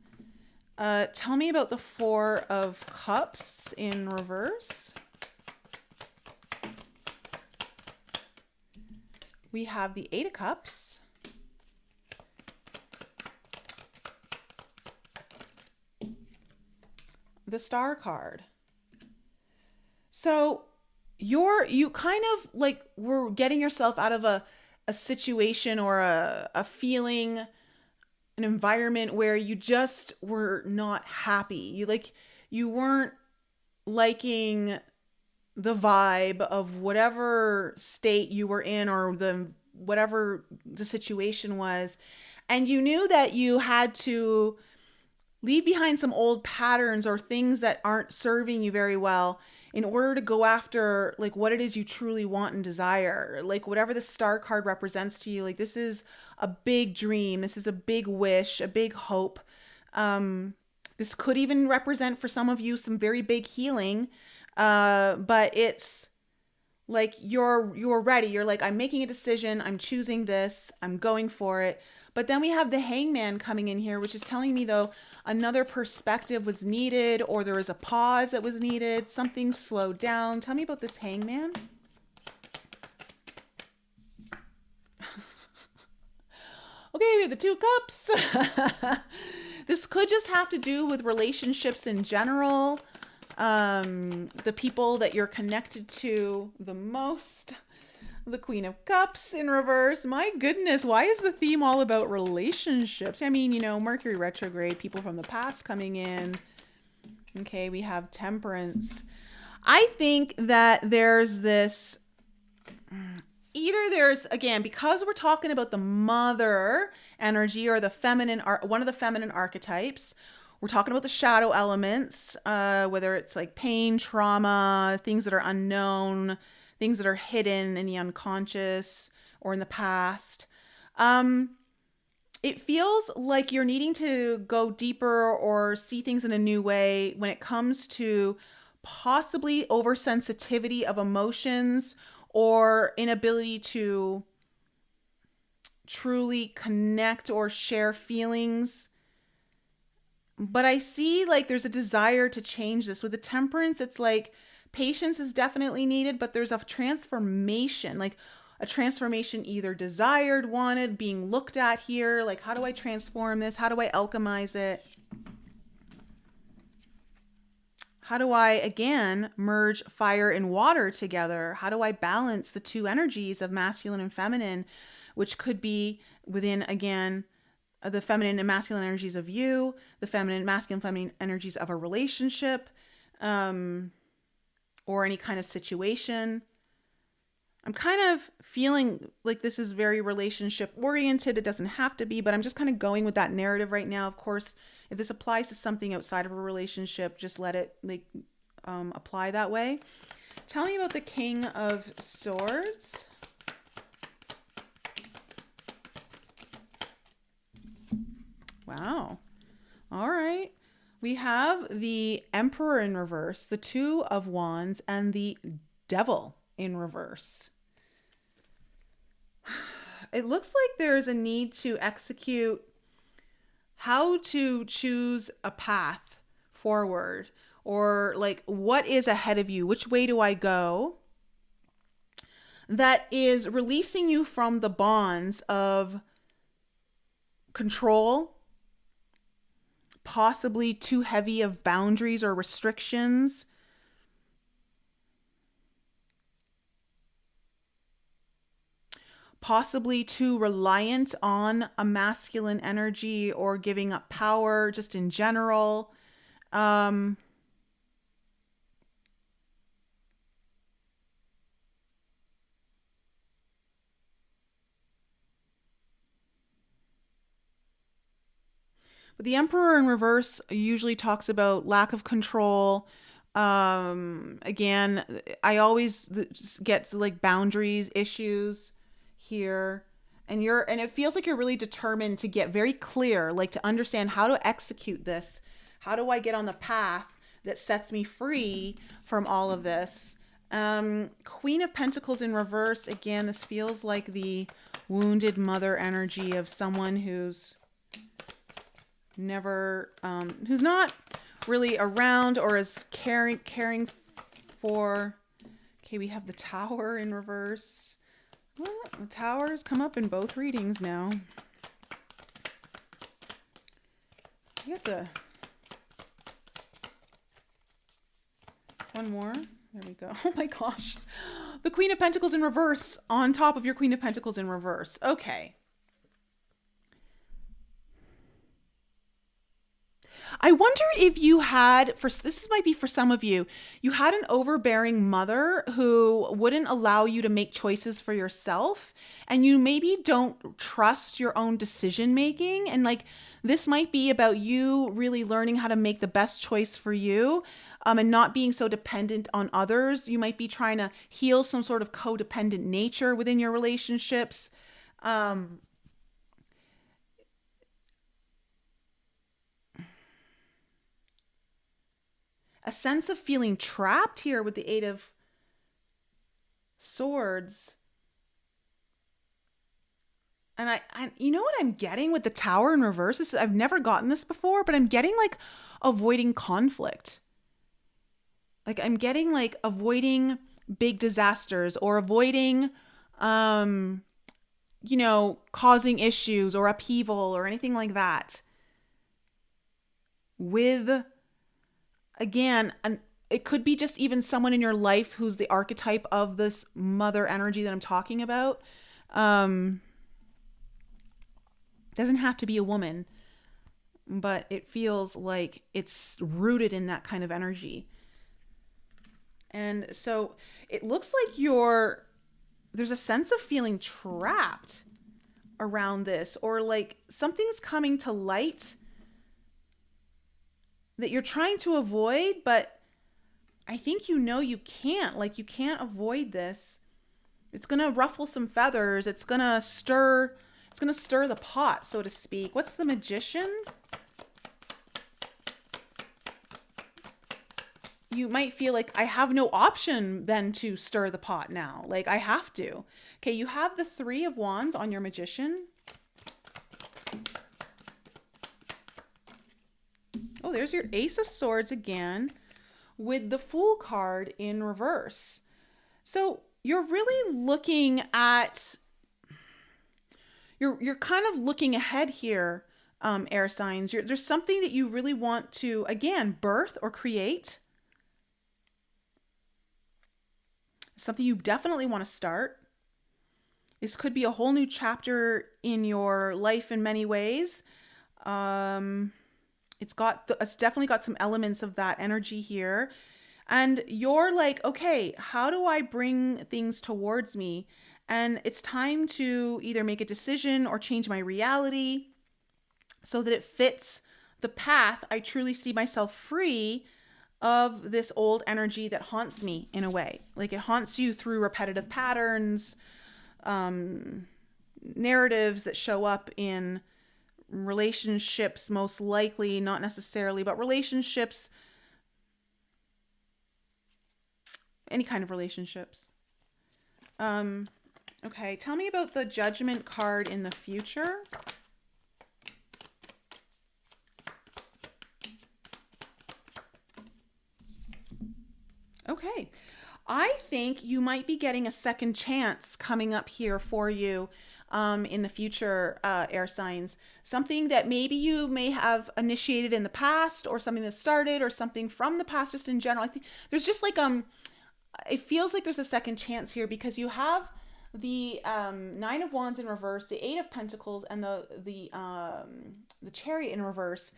Tell me about the Four of Cups in reverse. We have the Eight of Cups. The Star card. So you kind of were getting yourself out of a situation or a feeling, an environment where you just were not happy. You weren't liking the vibe of whatever state you were in, or whatever the situation was. And you knew that you had to leave behind some old patterns or things that aren't serving you very well in order to go after what it is you truly want and desire. Whatever the Star card represents to you, this is a big dream. This is a big wish, a big hope. This could even represent for some of you some very big healing. But it's you're ready. You're like, I'm making a decision. I'm choosing this. I'm going for it. But then we have the Hangman coming in here, which is telling me, though, another perspective was needed, or there was a pause that was needed. Something slowed down. Tell me about this Hangman. Okay, we have the Two Cups. This could just have to do with relationships in general. The people that you're connected to the most. The Queen of Cups in reverse. My goodness, why is the theme all about relationships? I mean, Mercury retrograde, people from the past coming in. Okay, we have Temperance. I think that there's this, either there's, again, because we're talking about the mother energy or the feminine, one of the feminine archetypes, we're talking about the shadow elements, whether it's like pain, trauma, things that are unknown, things that are hidden in the unconscious or in the past. It feels like you're needing to go deeper or see things in a new way when it comes to possibly oversensitivity of emotions or inability to truly connect or share feelings. But I see like there's a desire to change this. With the Temperance, it's like patience is definitely needed, but there's a transformation, like a transformation either desired, wanted, being looked at here. Like, how do I transform this? How do I alchemize it? How do I, again, merge fire and water together? How do I balance the two energies of masculine and feminine, which could be within, again, the feminine and masculine energies of you, the masculine, feminine energies of a relationship, or any kind of situation. I'm kind of feeling like this is very relationship oriented. It doesn't have to be, but I'm just kind of going with that narrative right now. Of course, if this applies to something outside of a relationship, just let it apply that way. Tell me about the King of Swords. Wow. All right. We have the Emperor in reverse, the Two of Wands, and the Devil in reverse. It looks like there's a need to execute how to choose a path forward, or like what is ahead of you, which way do I go, that is releasing you from the bonds of control, possibly too heavy of boundaries or restrictions. Possibly too reliant on a masculine energy or giving up power just in general. But the Emperor in reverse usually talks about lack of control. Again, I always get like boundaries issues here, and it feels like you're really determined to get very clear, like to understand how to execute this. How do I get on the path that sets me free from all of this? Queen of Pentacles in reverse. Again, this feels like the wounded mother energy of someone who's who's not really around or is caring for. Okay, we have the Tower in reverse. Well, the Towers come up in both readings now. You have one more. There we go. Oh my gosh. The Queen of Pentacles in reverse on top of your Queen of Pentacles in reverse. Okay. I wonder if you had, this might be for some of you, you had an overbearing mother who wouldn't allow you to make choices for yourself, and you maybe don't trust your own decision making. And like, this might be about you really learning how to make the best choice for you, and not being so dependent on others. You might be trying to heal some sort of codependent nature within your relationships. A sense of feeling trapped here with the Eight of Swords. And I you know what I'm getting with the Tower in reverse? I've never gotten this before, but I'm getting like avoiding conflict. Like I'm getting like avoiding big disasters or avoiding, causing issues or upheaval or anything like that. With, again, it could be just even someone in your life who's the archetype of this mother energy that I'm talking about. Doesn't have to be a woman, but it feels like it's rooted in that kind of energy. And so it looks like there's a sense of feeling trapped around this, or like something's coming to light that you're trying to avoid, but I think you can't. Like, you can't avoid this. It's going to ruffle some feathers. It's going to stir the pot, so to speak. What's the Magician? You might feel like I have no option then to stir the pot now. Like, I have to. Okay, you have the Three of Wands on your Magician. Oh, there's your Ace of Swords again with the Fool card in reverse. So you're really looking at, you're kind of looking ahead here, air signs. There's something that you really want to, again, birth or create. Something you definitely want to start. This could be a whole new chapter in your life in many ways. It's definitely got some elements of that energy here. And you're like, okay, how do I bring things towards me? And it's time to either make a decision or change my reality so that it fits the path. I truly see myself free of this old energy that haunts me in a way. Like, it haunts you through repetitive patterns, narratives that show up in relationships, most likely, not necessarily, but relationships, any kind of relationships. Okay, tell me about the Judgment card in the future. Okay, I think you might be getting a second chance coming up here for you in the future, air signs. Something that maybe you may have initiated in the past, or something that started, or something from the past, just in general. I think there's just like, it feels like there's a second chance here because you have the Nine of Wands in reverse, the Eight of Pentacles, and the Chariot in reverse.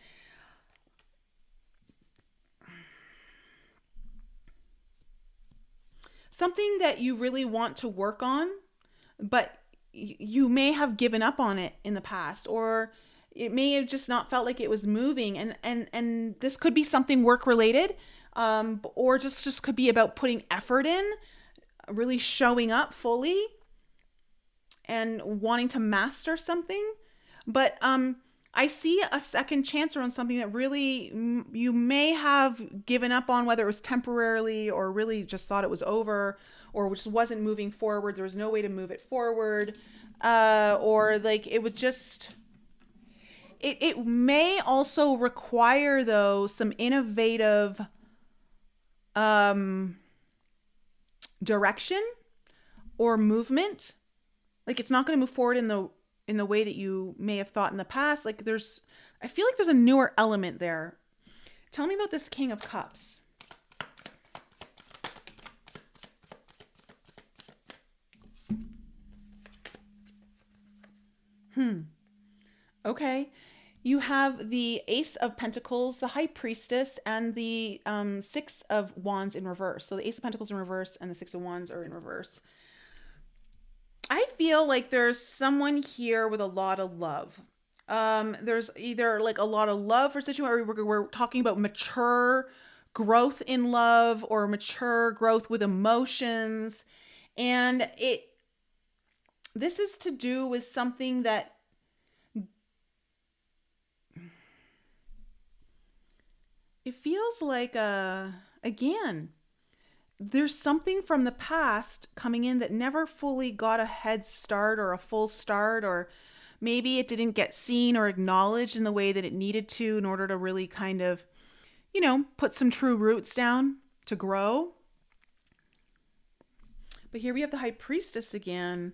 Something that you really want to work on, but you may have given up on it in the past, or it may have just not felt like it was moving. And this could be something work related, or just could be about putting effort in, really showing up fully and wanting to master something. But I see a second chance around something that really you may have given up on, whether it was temporarily or really just thought it was over, or just wasn't moving forward. There was no way to move it forward, or like it was just, it may also require, though, some innovative direction or movement. Like, it's not going to move forward in the way that you may have thought in the past. Like, I feel like there's a newer element there. Tell me about this King of Cups. Okay. You have the Ace of Pentacles, the High Priestess, and the Six of Wands in reverse. So the Ace of Pentacles in reverse and the Six of Wands are in reverse. I feel like there's someone here with a lot of love. There's either like a lot of love for a situation where we're talking about mature growth in love, or mature growth with emotions. And this is to do with something that it feels like, again, there's something from the past coming in that never fully got a head start or a full start, or maybe it didn't get seen or acknowledged in the way that it needed to in order to really kind of, put some true roots down to grow. But here we have the High Priestess again.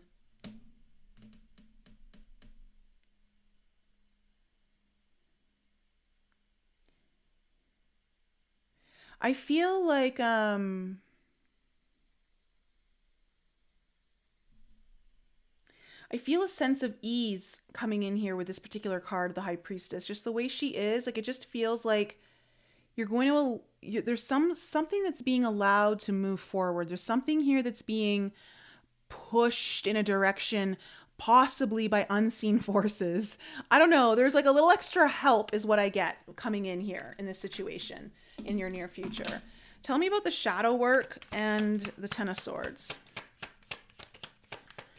I feel like I feel a sense of ease coming in here with this particular card, the High Priestess. Just the way she is, like it just feels like you're going to there's something that's being allowed to move forward. There's something here that's being pushed in a direction possibly by unseen forces. I don't know. There's like a little extra help is what I get coming in here in this situation in your near future. Tell me about the shadow work and the Ten of Swords.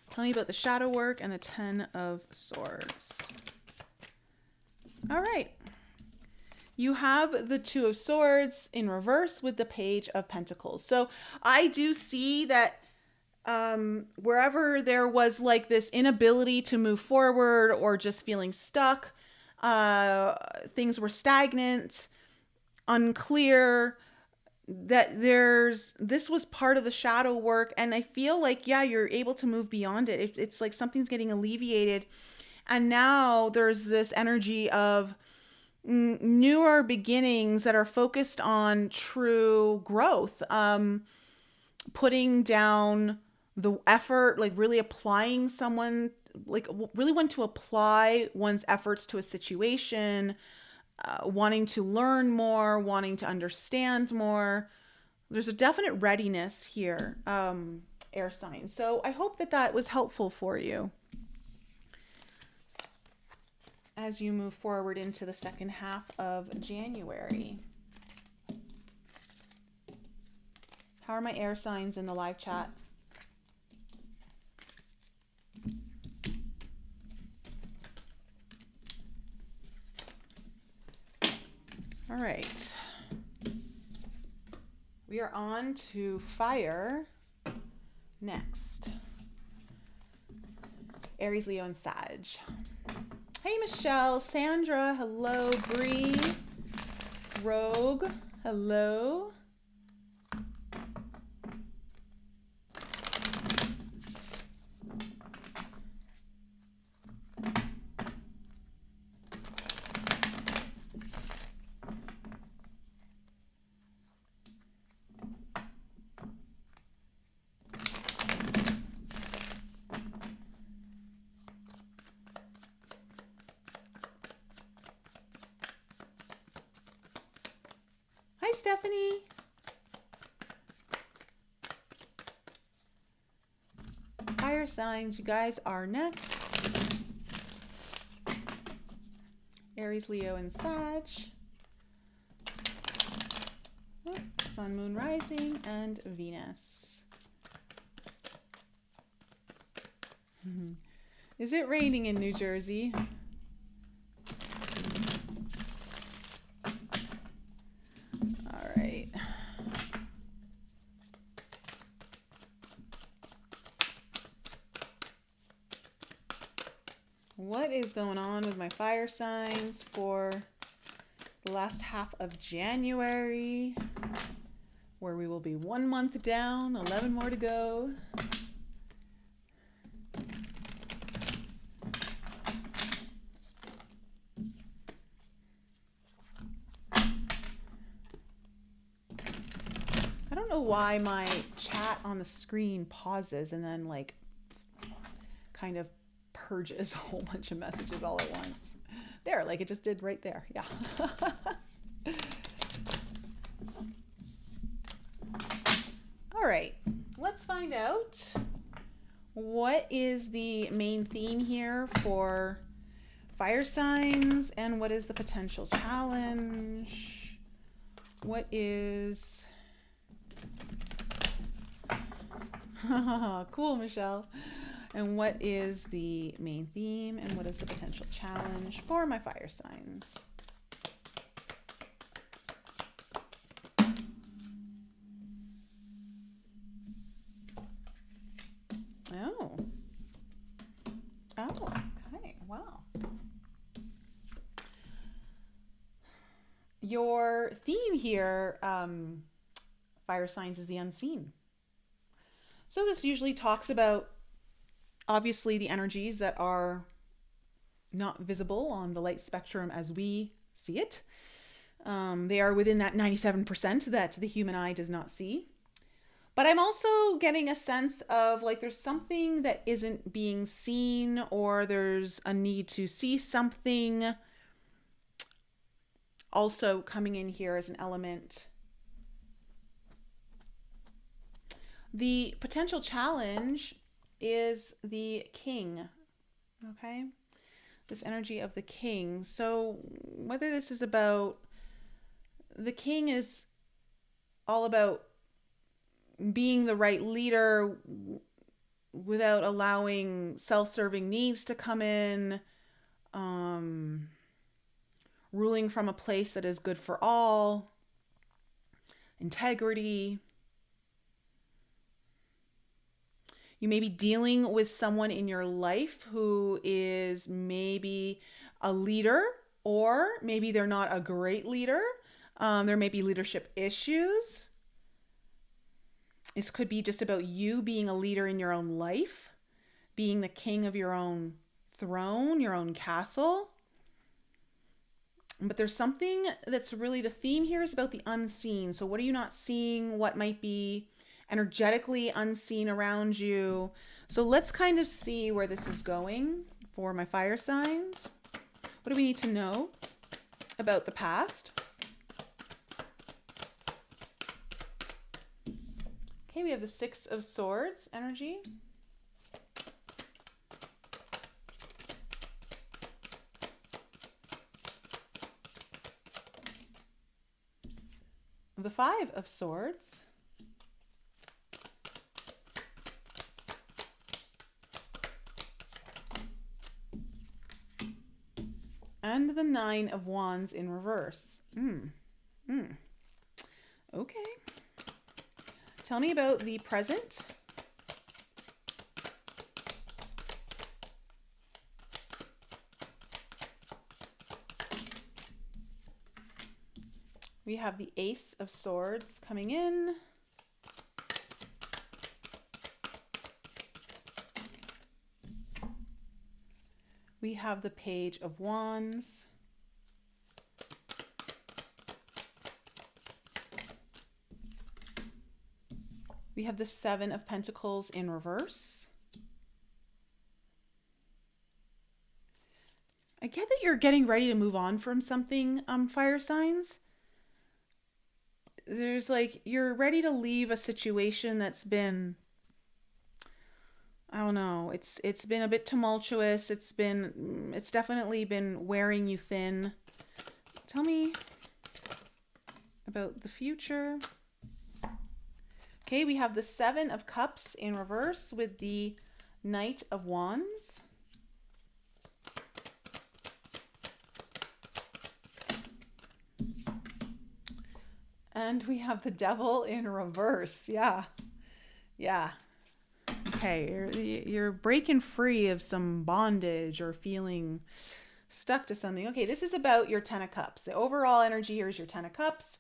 Tell me about the shadow work and the Ten of Swords. All right. You have the Two of Swords in reverse with the Page of Pentacles. So I do see that wherever there was like this inability to move forward or just feeling stuck, things were stagnant, unclear, that this was part of the shadow work. And I feel like, yeah, you're able to move beyond it. It's like something's getting alleviated. And now there's this energy of newer beginnings that are focused on true growth, putting down the effort, like really applying someone, like really want to apply one's efforts to a situation, wanting to learn more, wanting to understand more. There's a definite readiness here, air sign. So I hope that that was helpful for you as you move forward into the second half of January. How are my air signs in the live chat? All right. We are on to fire next. Aries, Leo, and Sag. Hey, Michelle, Sandra, hello, Bree, Rogue, hello. Hi, Stephanie. Fire signs, you guys are next. Aries, Leo, and Sag. Oh, Sun, Moon, Rising, and Venus. Is it raining in New Jersey? What is going on with my fire signs for the last half of January, where we will be 1 month down, 11 more to go. I don't know why my chat on the screen pauses and then like kind of purges a whole bunch of messages all at once. There, like it just did right there. Yeah. All right, let's find out what is the main theme here for fire signs and what is the potential challenge. What is cool, Michelle. And what is the main theme and what is the potential challenge for my fire signs? Oh. Oh, okay. Wow. Your theme here, fire signs, is the unseen. So this usually talks about obviously the energies that are not visible on the light spectrum as we see it. They are within that 97% that the human eye does not see. But I'm also getting a sense of like there's something that isn't being seen, or there's a need to see something also coming in here as an element. The potential challenge is the king. Okay? This energy of the king. So whether this is about, the king is all about being the right leader without allowing self-serving needs to come in, ruling from a place that is good for all, integrity. You may be dealing with someone in your life who is maybe a leader, or maybe they're not a great leader. There may be leadership issues. This could be just about you being a leader in your own life, being the king of your own throne, your own castle. But there's something that's really, the theme here is about the unseen. So what are you not seeing? What might be energetically unseen around you? So let's kind of see where this is going for my fire signs. What do we need to know about the past? Okay, we have the Six of Swords energy. The Five of Swords. And the Nine of Wands in reverse. Okay. Tell me about the present. We have the Ace of Swords coming in. We have the Page of Wands. We have the Seven of Pentacles in reverse. I get that you're getting ready to move on from something, fire signs. There's like, you're ready to leave a situation that's been, I don't know, it's been a bit tumultuous. It's definitely been wearing you thin. Tell me about the future. Okay, we have the Seven of Cups in reverse with the Knight of Wands. And we have the Devil in reverse. Yeah. Okay, you're breaking free of some bondage or feeling stuck to something. Okay, this is about your Ten of Cups. The overall energy here is your Ten of Cups.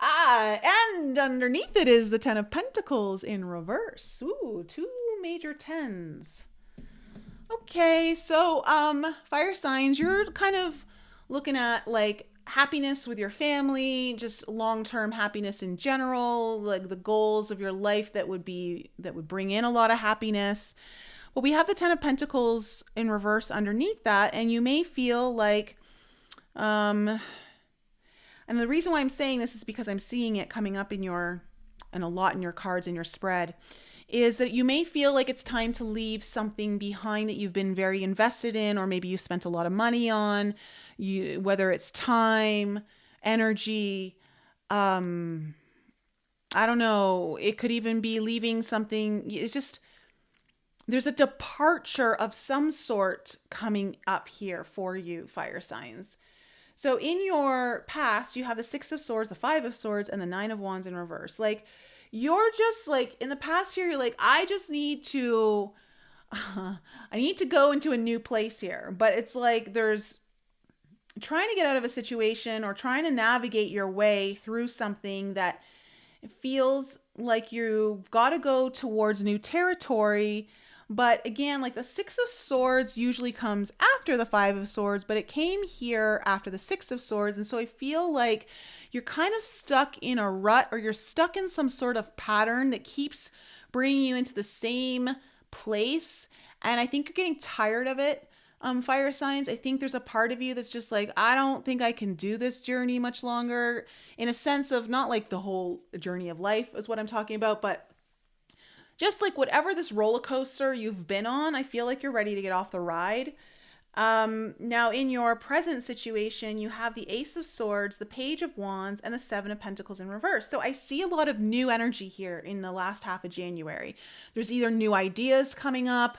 And underneath it is the Ten of Pentacles in reverse. Ooh, two major tens. Okay, so fire signs, you're kind of looking at like happiness with your family, just long-term happiness in general, like the goals of your life that would bring in a lot of happiness. But we have the Ten of Pentacles in reverse underneath that, and you may feel like and the reason why I'm saying this is because I'm seeing it coming up and a lot in your cards in your spread, is that you may feel like it's time to leave something behind that you've been very invested in, or maybe you spent a lot of money on, whether it's time, energy, I don't know. It could even be leaving something. It's just, there's a departure of some sort coming up here for you, fire signs. So in your past, you have the Six of Swords, the Five of Swords, and the Nine of Wands in reverse. Like, you're just like, in the past here, you're like, I just need to, I need to go into a new place here. But it's like, there's trying to get out of a situation or trying to navigate your way through something that feels like you've got to go towards new territory, But again, like the Six of Swords usually comes after the Five of Swords, but it came here after the Six of Swords. And so I feel like you're kind of stuck in a rut, or you're stuck in some sort of pattern that keeps bringing you into the same place. And I think you're getting tired of it. Fire signs, I think there's a part of you that's just like, I don't think I can do this journey much longer, in a sense of not like the whole journey of life is what I'm talking about, but just like whatever this roller coaster you've been on, I feel like you're ready to get off the ride. Now, in your present situation, you have the Ace of Swords, the Page of Wands, and the Seven of Pentacles in reverse. So I see a lot of new energy here in the last half of January. There's either new ideas coming up.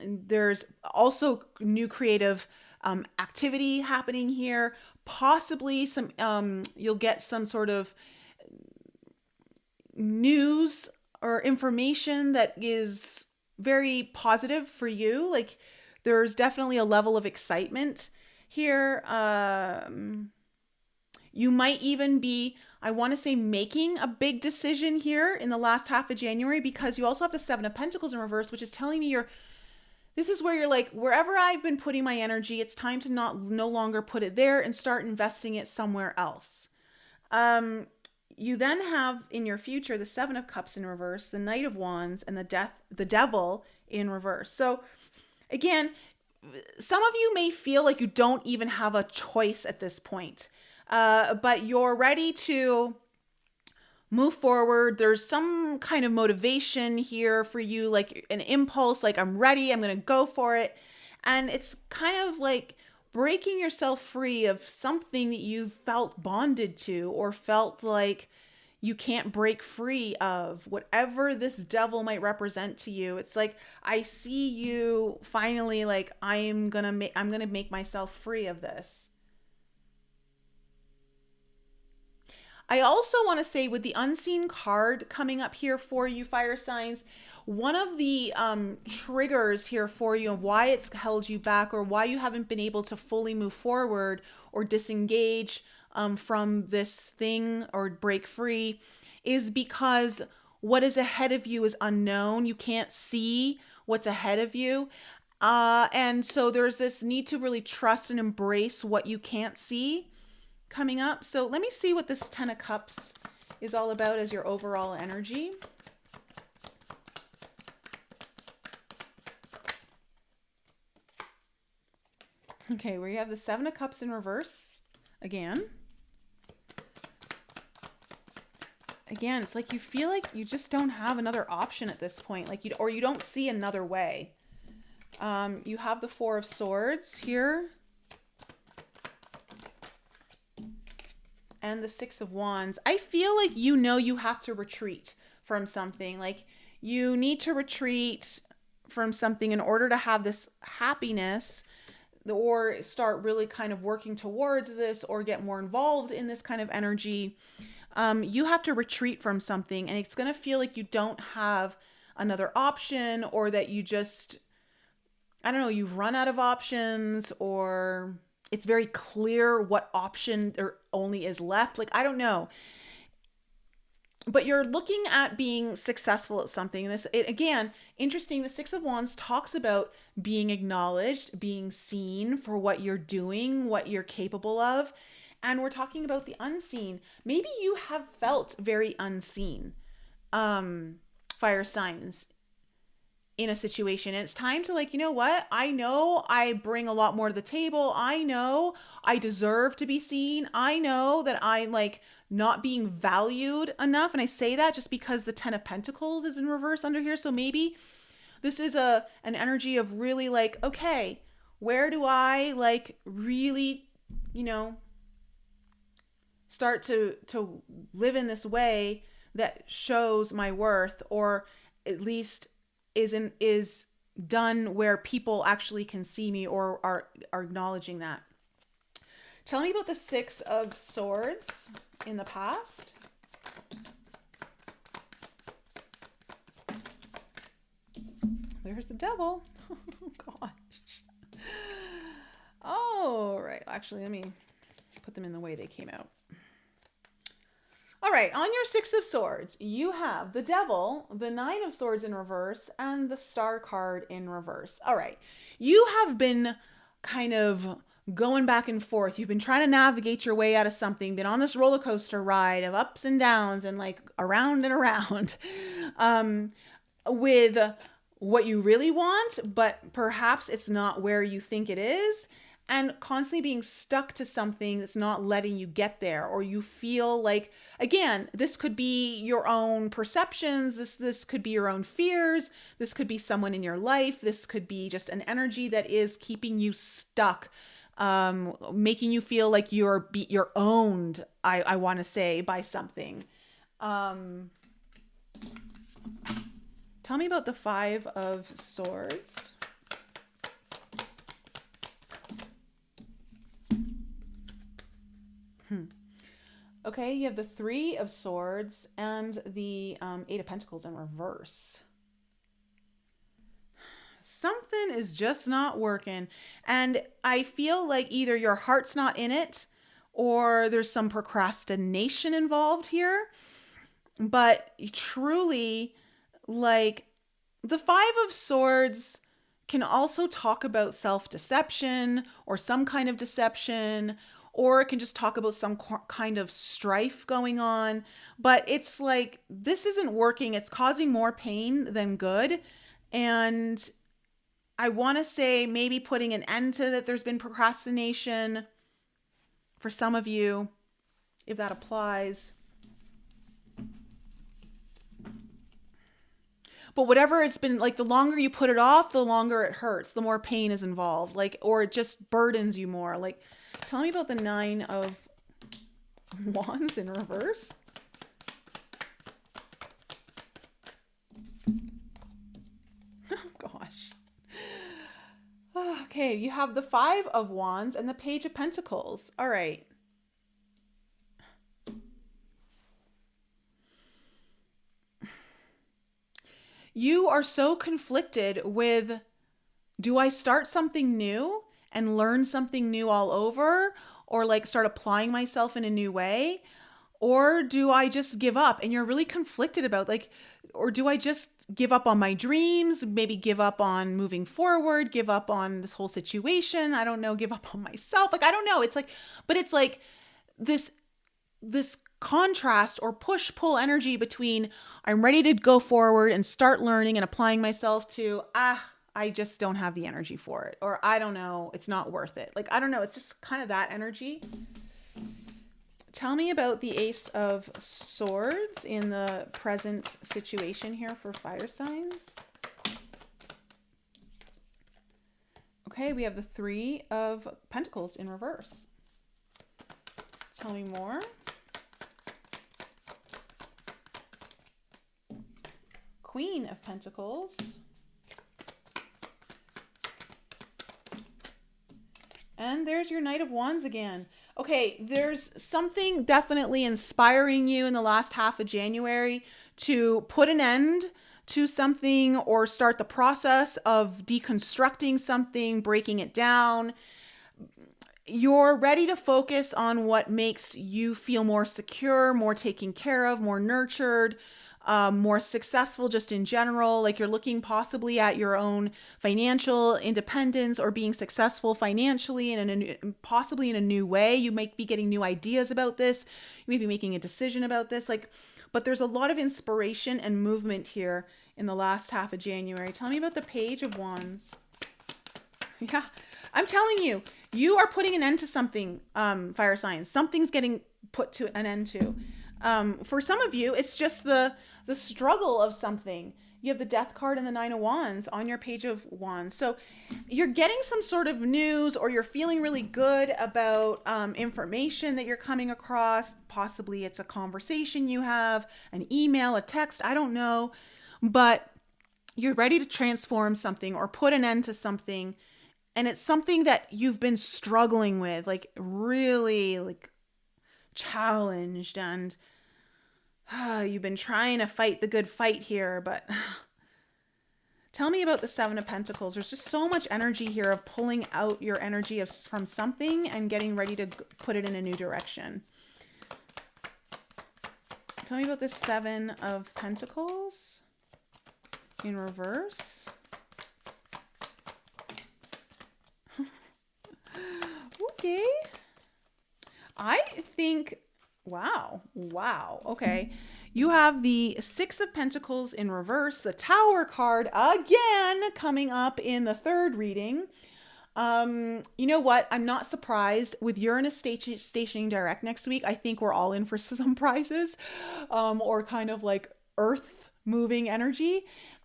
There's also new creative activity happening here. Possibly some, you'll get some sort of news or information that is very positive for you. Like, there's definitely a level of excitement here. You might even be, I want to say, making a big decision here in the last half of January, because you also have the Seven of Pentacles in reverse, which is telling me this is where you're like, wherever I've been putting my energy, it's time to no longer put it there and start investing it somewhere else. You then have in your future the Seven of Cups in reverse, the Knight of Wands, and the Devil in reverse. So again, some of you may feel like you don't even have a choice at this point, but you're ready to move forward. There's some kind of motivation here for you, like an impulse, like I'm ready, I'm going to go for it. And it's kind of like breaking yourself free of something that you've felt bonded to, or felt like you can't break free of, whatever this devil might represent to you. It's like, I see you finally like, I'm going to make myself free of this. I also want to say, with the unseen card coming up here for you, fire signs, one of the triggers here for you of why it's held you back, or why you haven't been able to fully move forward or disengage from this thing or break free, is because what is ahead of you is unknown. You can't see what's ahead of you. And so there's this need to really trust and embrace what you can't see coming up. So let me see what this Ten of Cups is all about as your overall energy. Okay, where you have the Seven of Cups in reverse again. Again, it's like you feel like you just don't have another option at this point, like you don't see another way. You have the Four of Swords here, and the Six of Wands. I feel like you have to retreat from something. Like, you need to retreat from something in order to have this happiness, or start really kind of working towards this, or get more involved in this kind of energy. You have to retreat from something, and it's going to feel like you don't have another option, or that you just, I don't know, you've run out of options, or it's very clear what option there only is left. Like, I don't know. But you're looking at being successful at something. And again, interesting, the Six of Wands talks about being acknowledged, being seen for what you're doing, what you're capable of. And we're talking about the unseen. Maybe you have felt very unseen, fire signs, in a situation. And it's time to, like, you know what? I know I bring a lot more to the table. I know I deserve to be seen. I know that I'm like not being valued enough. And I say that just because the Ten of Pentacles is in reverse under here. So maybe this is an energy of really like, okay, where do I like really, start to live in this way that shows my worth, or at least is done where people actually can see me, or are acknowledging that. Tell me about the Six of Swords in the past. There's the Devil. Oh gosh. Oh, right. Actually, let me put them in the way they came out. All right, on your Six of Swords, you have the Devil, the Nine of Swords in reverse, and the Star card in reverse. All right, you have been kind of going back and forth. You've been trying to navigate your way out of something, been on this roller coaster ride of ups and downs and like around and around with what you really want, but perhaps it's not where you think it is. And constantly being stuck to something that's not letting you get there, or you feel like, again, this could be your own perceptions, this could be your own fears, this could be someone in your life, this could be just an energy that is keeping you stuck, making you feel like you're owned, I want to say, by something. Tell me about the Five of Swords. Okay, you have the Three of Swords and the Eight of Pentacles in reverse. Something is just not working. And I feel like either your heart's not in it or there's some procrastination involved here. But truly, like, the Five of Swords can also talk about self-deception or some kind of deception, or it can just talk about some kind of strife going on. But it's like, this isn't working. It's causing more pain than good. And I want to say maybe putting an end to that. There's been procrastination for some of you, if that applies. But whatever it's been, like, the longer you put it off, the longer it hurts, the more pain is involved, like, or it just burdens you more. Like, tell me about the Nine of Wands in reverse. Oh, gosh. Okay, you have the Five of Wands and the Page of Pentacles. All right. You are so conflicted with, do I start something new and learn something new all over, or like start applying myself in a new way? Or do I just give up? And you're really conflicted about, like, or do I just give up on my dreams, maybe give up on moving forward, give up on this whole situation? I don't know, give up on myself. Like, I don't know. It's like, but it's like this contrast or push-pull energy between I'm ready to go forward and start learning and applying myself to, I just don't have the energy for it. Or I don't know, it's not worth it. Like, I don't know. It's just kind of that energy. Tell me about the Ace of Swords in the present situation here for fire signs. Okay, we have the Three of Pentacles in reverse. Tell me more. Queen of Pentacles. And there's your Knight of Wands again. Okay, there's something definitely inspiring you in the last half of January to put an end to something or start the process of deconstructing something, breaking it down. You're ready to focus on what makes you feel more secure, more taken care of, more nurtured, more successful just in general. Like, you're looking possibly at your own financial independence or being successful financially possibly in a new way. You might be getting new ideas about this. You may be making a decision about this. Like, but there's a lot of inspiration and movement here in the last half of January. Tell me about the Page of Wands. Yeah, I'm telling you, you are putting an end to something, fire signs. Something's getting put to an end to. For some of you, it's just the struggle of something. You have the Death card and the Nine of Wands on your Page of Wands. So you're getting some sort of news, or you're feeling really good about information that you're coming across. Possibly it's a conversation you have, an email, a text, I don't know. But you're ready to transform something or put an end to something. And it's something that you've been struggling with, like really like challenged, and you've been trying to fight the good fight here. But tell me about the Seven of Pentacles. There's just so much energy here of pulling out your energy from something and getting ready to put it in a new direction. Tell me about this Seven of Pentacles in reverse. Okay. I think, wow. Okay. You have the Six of Pentacles in reverse, the Tower card again coming up in the third reading. You know what? I'm not surprised with Uranus stationing direct next week. I think we're all in for some prizes, or kind of like earth moving energy.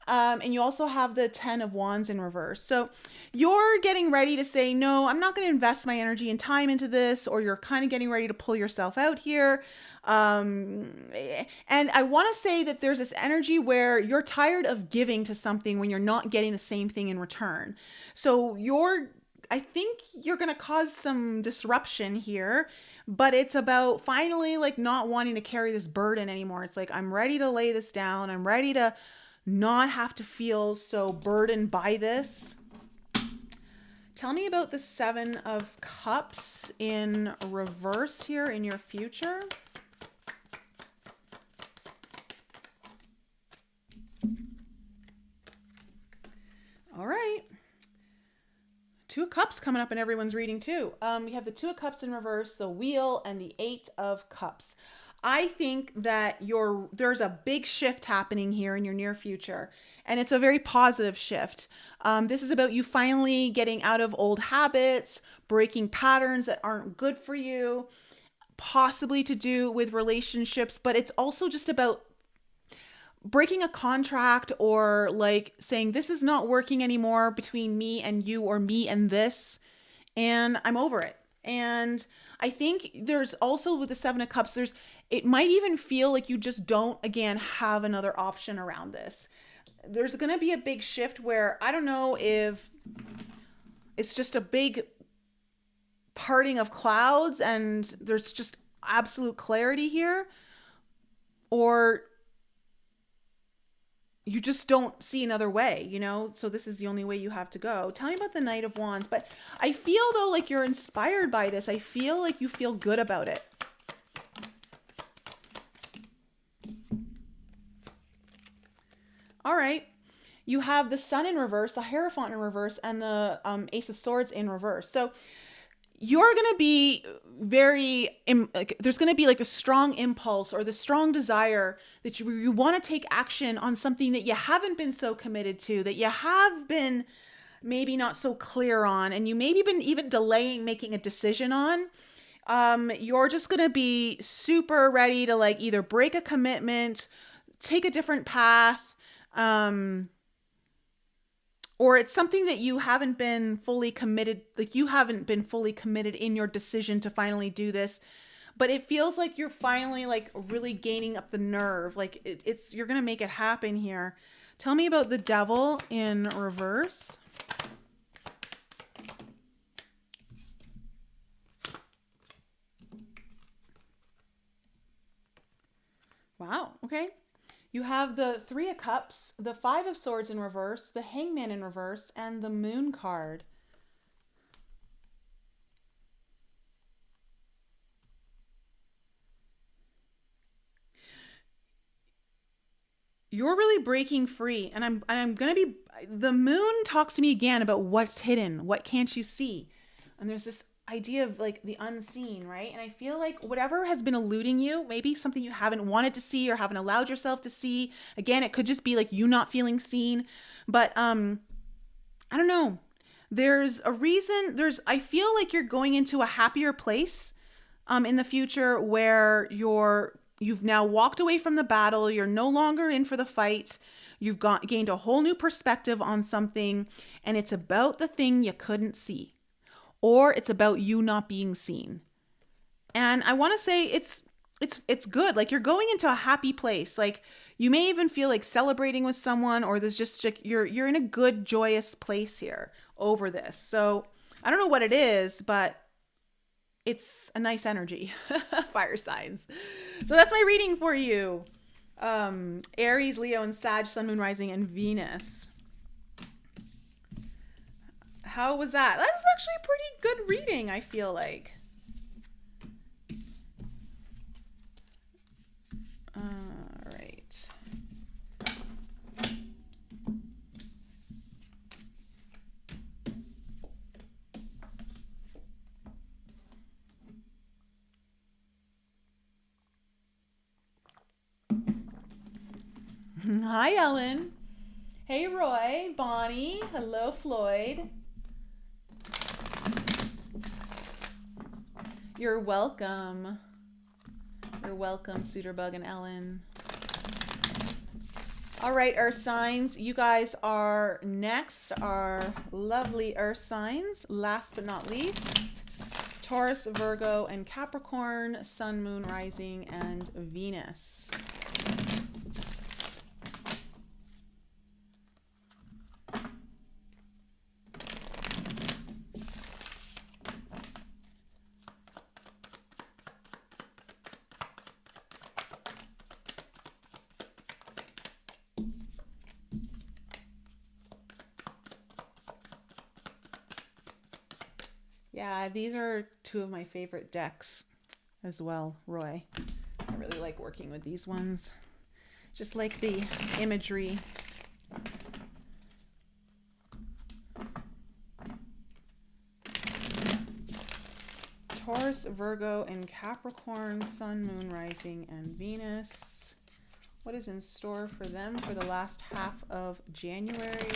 And you also have the 10 of Wands in reverse. So you're getting ready to say, no, I'm not going to invest my energy and time into this, or you're kind of getting ready to pull yourself out here. And I want to say that there's this energy where you're tired of giving to something when you're not getting the same thing in return. So I think you're going to cause some disruption here, but it's about finally like not wanting to carry this burden anymore. It's like, I'm ready to lay this down. I'm ready to not have to feel so burdened by this. Tell me about the Seven of Cups in reverse here in your future. All right. Two of Cups coming up in everyone's reading too. We have the Two of Cups in reverse, the Wheel, and the Eight of Cups. I think that there's a big shift happening here in your near future, and it's a very positive shift. This is about you finally getting out of old habits, breaking patterns that aren't good for you, possibly to do with relationships, but it's also just about breaking a contract, or like saying this is not working anymore between me and you, or me and this, and I'm over it. And I think there's also with the Seven of Cups, it might even feel like you just don't, again, have another option around this. There's going to be a big shift where I don't know if it's just a big parting of clouds and there's just absolute clarity here, or you just don't see another way, you know? So this is the only way you have to go. Tell me about the Knight of Wands. But I feel though like you're inspired by this. I feel like you feel good about it. All right. You have the Sun in reverse, the Hierophant in reverse, and the Ace of Swords in reverse. So you're going to be there's going to be like the strong impulse or the strong desire that you want to take action on something that you haven't been so committed to, that you have been maybe not so clear on, and you maybe been even delaying making a decision on. You're just going to be super ready to like either break a commitment, take a different path, or it's something that you haven't been fully committed, like you haven't been fully committed in your decision to finally do this, but it feels like you're finally like really gaining up the nerve. Like you're going to make it happen here. Tell me about the Devil in reverse. Wow. Okay. You have the Three of Cups, the Five of Swords in reverse, the Hangman in reverse, and the Moon card. You're really breaking free, and I'm going to be, the Moon talks to me again about what's hidden, what can't you see? And there's this idea of like the unseen, right? And I feel like whatever has been eluding you, maybe something you haven't wanted to see or haven't allowed yourself to see. Again, it could just be like you not feeling seen, but I don't know. There's a reason. I feel like you're going into a happier place in the future where you've now walked away from the battle. You're no longer in for the fight. You've gained a whole new perspective on something, and it's about the thing you couldn't see. Or it's about you not being seen. And I want to say it's good. Like you're going into a happy place. Like you may even feel like celebrating with someone, or there's just like you're in a good, joyous place here over this. So I don't know what it is, but it's a nice energy. Fire signs. So that's my reading for you. Aries, Leo, and Sag, Sun, Moon, Rising, and Venus. How was that? That was actually a pretty good reading, I feel like. All right. Hi, Ellen. Hey, Roy, Bonnie. Hello, Floyd. You're welcome. You're welcome, Suiterbug and Ellen. All right, Earth signs. You guys are next. Our lovely Earth signs. Last but not least, Taurus, Virgo, and Capricorn, Sun, Moon, Rising, and Venus. Yeah, these are two of my favorite decks as well, Roy. I really like working with these ones. Just like the imagery. Taurus, Virgo, and Capricorn, Sun, Moon, Rising, and Venus. What is in store for them for the last half of January?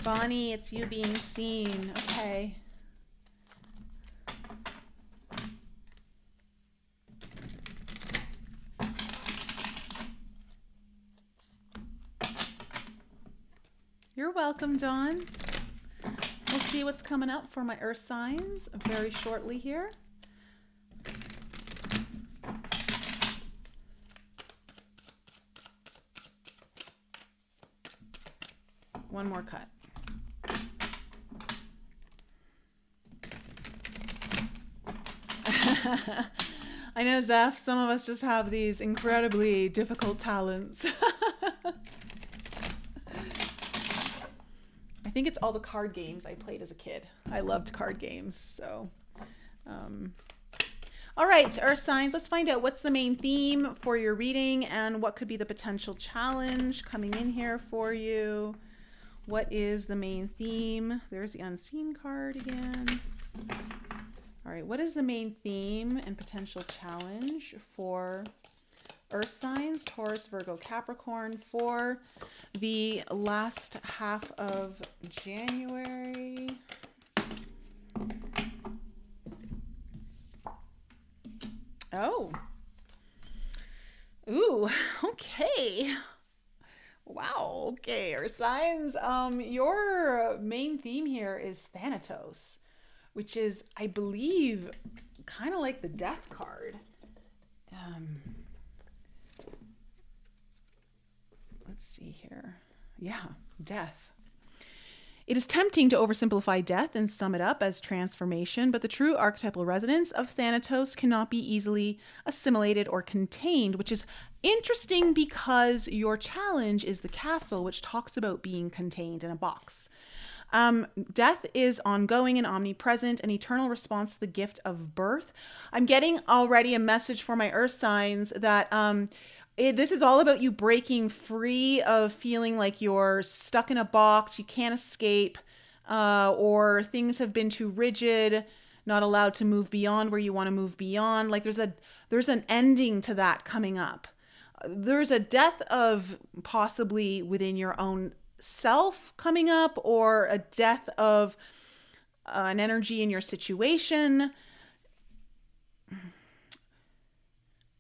Bonnie, it's you being seen. Okay. You're welcome, Dawn. We'll see what's coming up for my Earth signs very shortly here. One more cut. I know, Zeph, some of us just have these incredibly difficult talents. I think it's all the card games I played as a kid. I loved card games, so. All right, Earth signs, let's find out what's the main theme for your reading and what could be the potential challenge coming in here for you. What is the main theme? There's the unseen card again. All right, what is the main theme and potential challenge for Earth signs, Taurus, Virgo, Capricorn, for the last half of January? Oh. Ooh, okay. Wow, okay, Earth signs. Your main theme here is Thanatos, which is, I believe, kind of like the Death card. Let's see here. Yeah, Death. It is tempting to oversimplify death and sum it up as transformation, but the true archetypal resonance of Thanatos cannot be easily assimilated or contained, which is interesting because your challenge is the Castle, which talks about being contained in a box. Death is ongoing and omnipresent, an eternal response to the gift of birth. I'm getting already a message for my Earth signs that this is all about you breaking free of feeling like you're stuck in a box, you can't escape, or things have been too rigid, not allowed to move beyond where you want to move beyond. Like there's an ending to that coming up. There's a death of possibly within your own self coming up, or a death of an energy in your situation.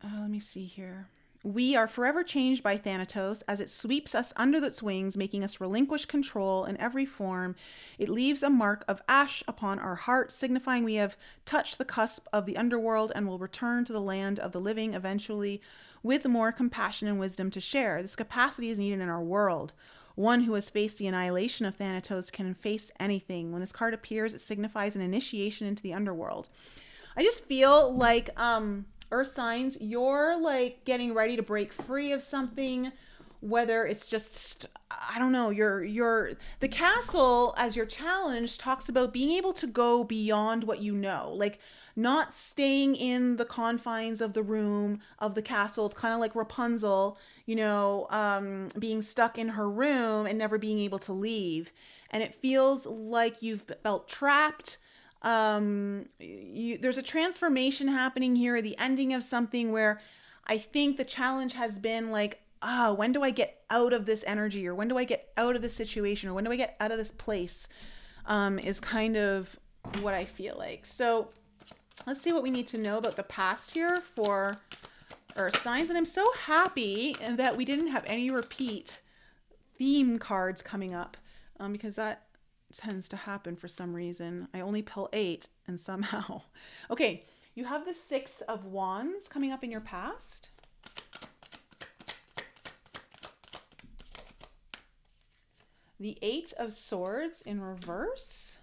Let me see here. We are forever changed by Thanatos as it sweeps us under its wings, making us relinquish control in every form. It leaves a mark of ash upon our hearts, signifying we have touched the cusp of the underworld and will return to the land of the living eventually with more compassion and wisdom to share. This capacity is needed in our world. One who has faced the annihilation of Thanatos can face anything. When this card appears, it signifies an initiation into the underworld. I just feel like Earth signs, you're like getting ready to break free of something, whether it's just, I don't know, you're the castle as your challenge talks about being able to go beyond what you know, like not staying in the confines of the room of the castle. It's kind of like Rapunzel, being stuck in her room and never being able to leave, and it feels like you've felt trapped. There's a transformation happening here, the ending of something where I think the challenge has been like, when do I get out of this energy, or when do I get out of this situation, or when do I get out of this place, is kind of what I feel like. So let's see what we need to know about the past here for Earth signs. And I'm so happy that we didn't have any repeat theme cards coming up, because that tends to happen for some reason. I only pull 8 and somehow. Okay, you have the 6 of Wands coming up in your past. The 8 of Swords in reverse.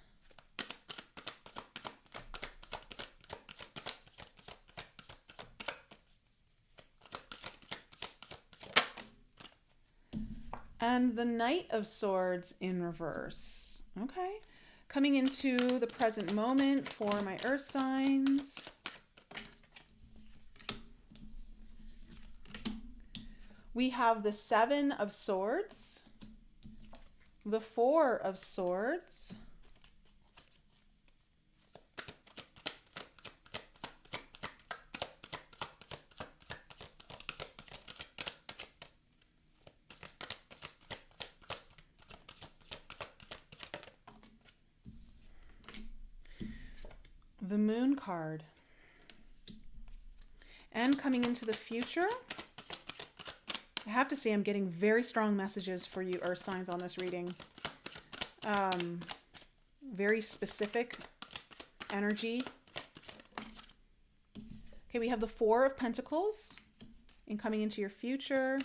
And the Knight of Swords in reverse. Okay, coming into the present moment for my Earth signs. We have the 7 of Swords, the 4 of Swords, the Moon card. And coming into the future, I have to say I'm getting very strong messages for you Earth signs on this reading. Very specific energy. Okay, we have the 4 of Pentacles in coming into your future.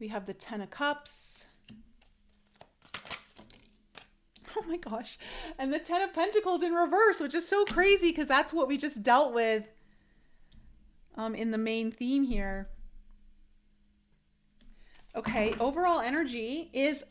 We have the 10 of Cups. Oh my gosh. And the 10 of Pentacles in reverse, which is so crazy because that's what we just dealt with in the main theme here. Okay, overall energy is,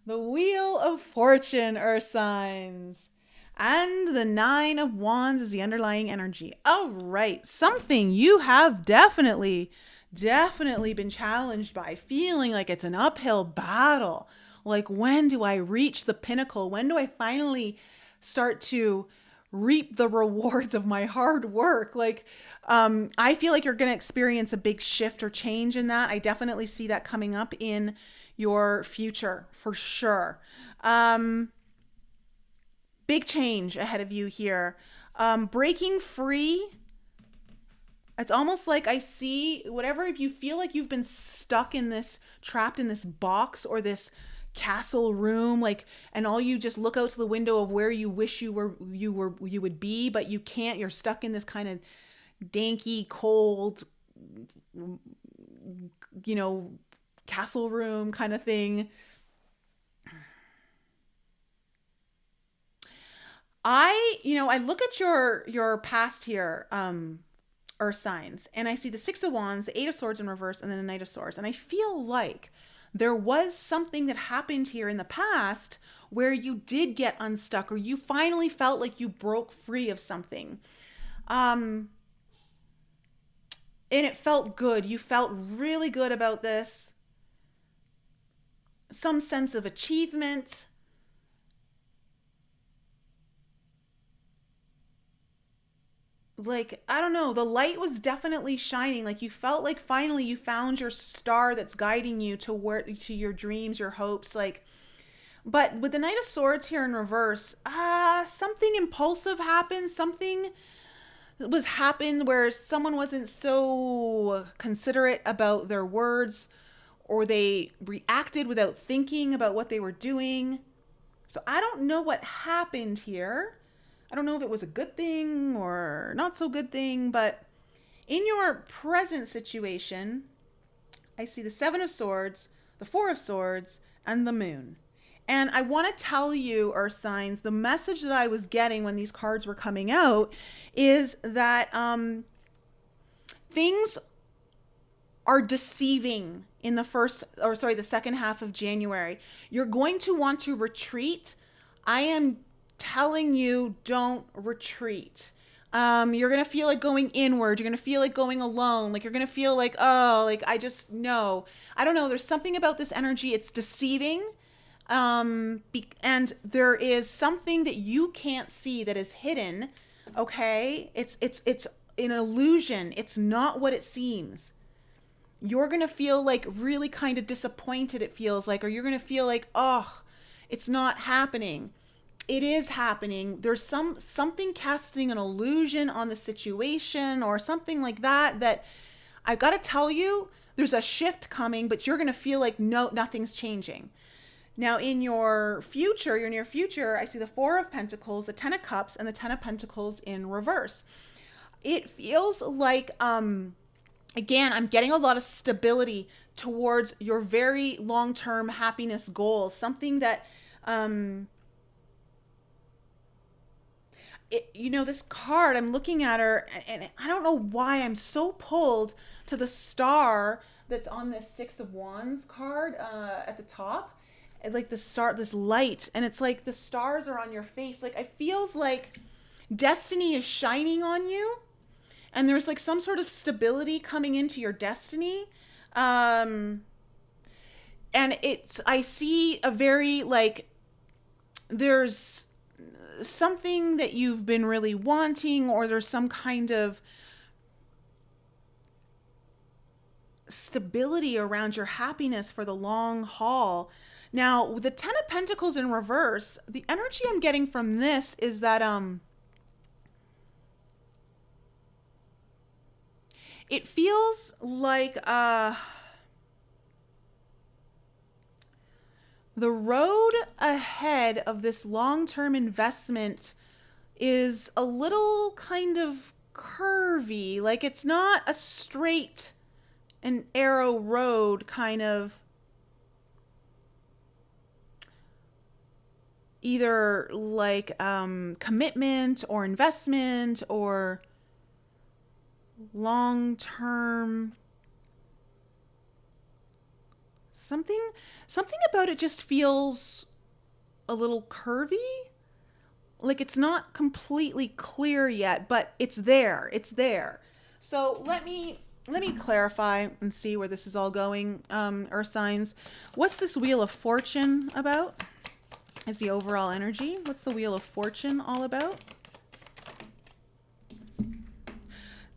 the Wheel of Fortune, Earth signs. And the 9 of Wands is the underlying energy. All right, something you have definitely been challenged by, feeling like it's an uphill battle. Like, when do I reach the pinnacle? When do I finally start to reap the rewards of my hard work? Like, I feel like you're going to experience a big shift or change in that. I definitely see that coming up in your future for sure. Big change ahead of you here. Breaking free. It's almost like I see whatever, if you feel like you've been stuck in this, trapped in this box or this castle room, like, and all you just look out to the window of where you wish you would be, but you can't. You're stuck in this kind of danky, cold, castle room kind of thing. I look at your past here, Earth signs, and I see the 6 of Wands, the 8 of Swords in reverse, and then the Knight of Swords. And I feel like there was something that happened here in the past where you did get unstuck, or you finally felt like you broke free of something. And it felt good. You felt really good about this. Some sense of achievement. Like, I don't know, the light was definitely shining. Like, you felt like finally you found your star that's guiding you to your dreams, your hopes. Like, but with the Knight of Swords here in reverse, something impulsive happened. Something happened where someone wasn't so considerate about their words, or they reacted without thinking about what they were doing. So I don't know what happened here. I don't know if it was a good thing or not so good thing, but in your present situation, I see the 7 of Swords, the 4 of Swords, and the Moon. And I want to tell you, Earth signs, the message that I was getting when these cards were coming out is that things are deceiving in the second half of January. You're going to want to retreat. I am telling you, don't retreat. You're going to feel like going inward. You're going to feel like going alone. Like you're going to feel like, oh, like I just know. I don't know. There's something about this energy. It's deceiving. And there is something that you can't see that is hidden. Okay. It's an illusion. It's not what it seems. You're going to feel like really kind of disappointed, it feels like, or you're going to feel like, oh, it's not happening. It is happening. There's something casting an illusion on the situation or something like that I got to tell you, there's a shift coming, but you're going to feel like no, nothing's changing. Now in your future, your near future, I see the Four of Pentacles, the Ten of Cups, and the Ten of Pentacles in reverse. It feels like, again, I'm getting a lot of stability towards your very long-term happiness goals. Something that, this card, I'm looking at her and I don't know why I'm so pulled to the star that's on this Six of Wands card at the top. Like the star, this light, and it's like the stars are on your face. Like it feels like destiny is shining on you. And there's like some sort of stability coming into your destiny. And I see a very like, there's something that you've been really wanting, or there's some kind of stability around your happiness for the long haul. Now, with the Ten of Pentacles in reverse, the energy I'm getting from this is that, it feels like the road ahead of this long-term investment is a little kind of curvy. Like it's not a straight and arrow road kind of, either like commitment or investment or long-term something about it just feels a little curvy. Like it's not completely clear yet, but it's there. So let me clarify and see where this is all going. Earth signs, what's this Wheel of Fortune about? Is the overall energy. What's the Wheel of Fortune all about?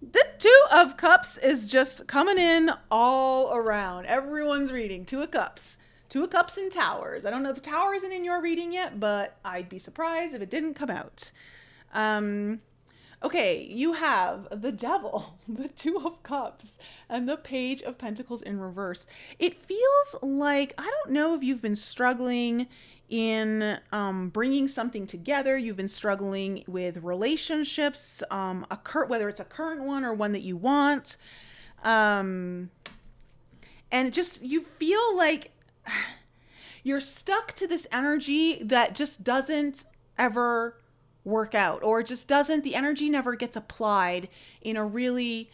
The Two of Cups is just coming in all around. Everyone's reading Two of Cups. Two of Cups and Towers. I don't know if the Tower isn't in your reading yet, but I'd be surprised if it didn't come out. Okay, you have the Devil, the Two of Cups, and the Page of Pentacles in reverse. It feels like, I don't know if you've been struggling in bringing something together. You've been struggling with relationships, whether it's a current one or one that you want. And just, you feel like you're stuck to this energy that just doesn't ever work out, or just doesn't, the energy never gets applied in a really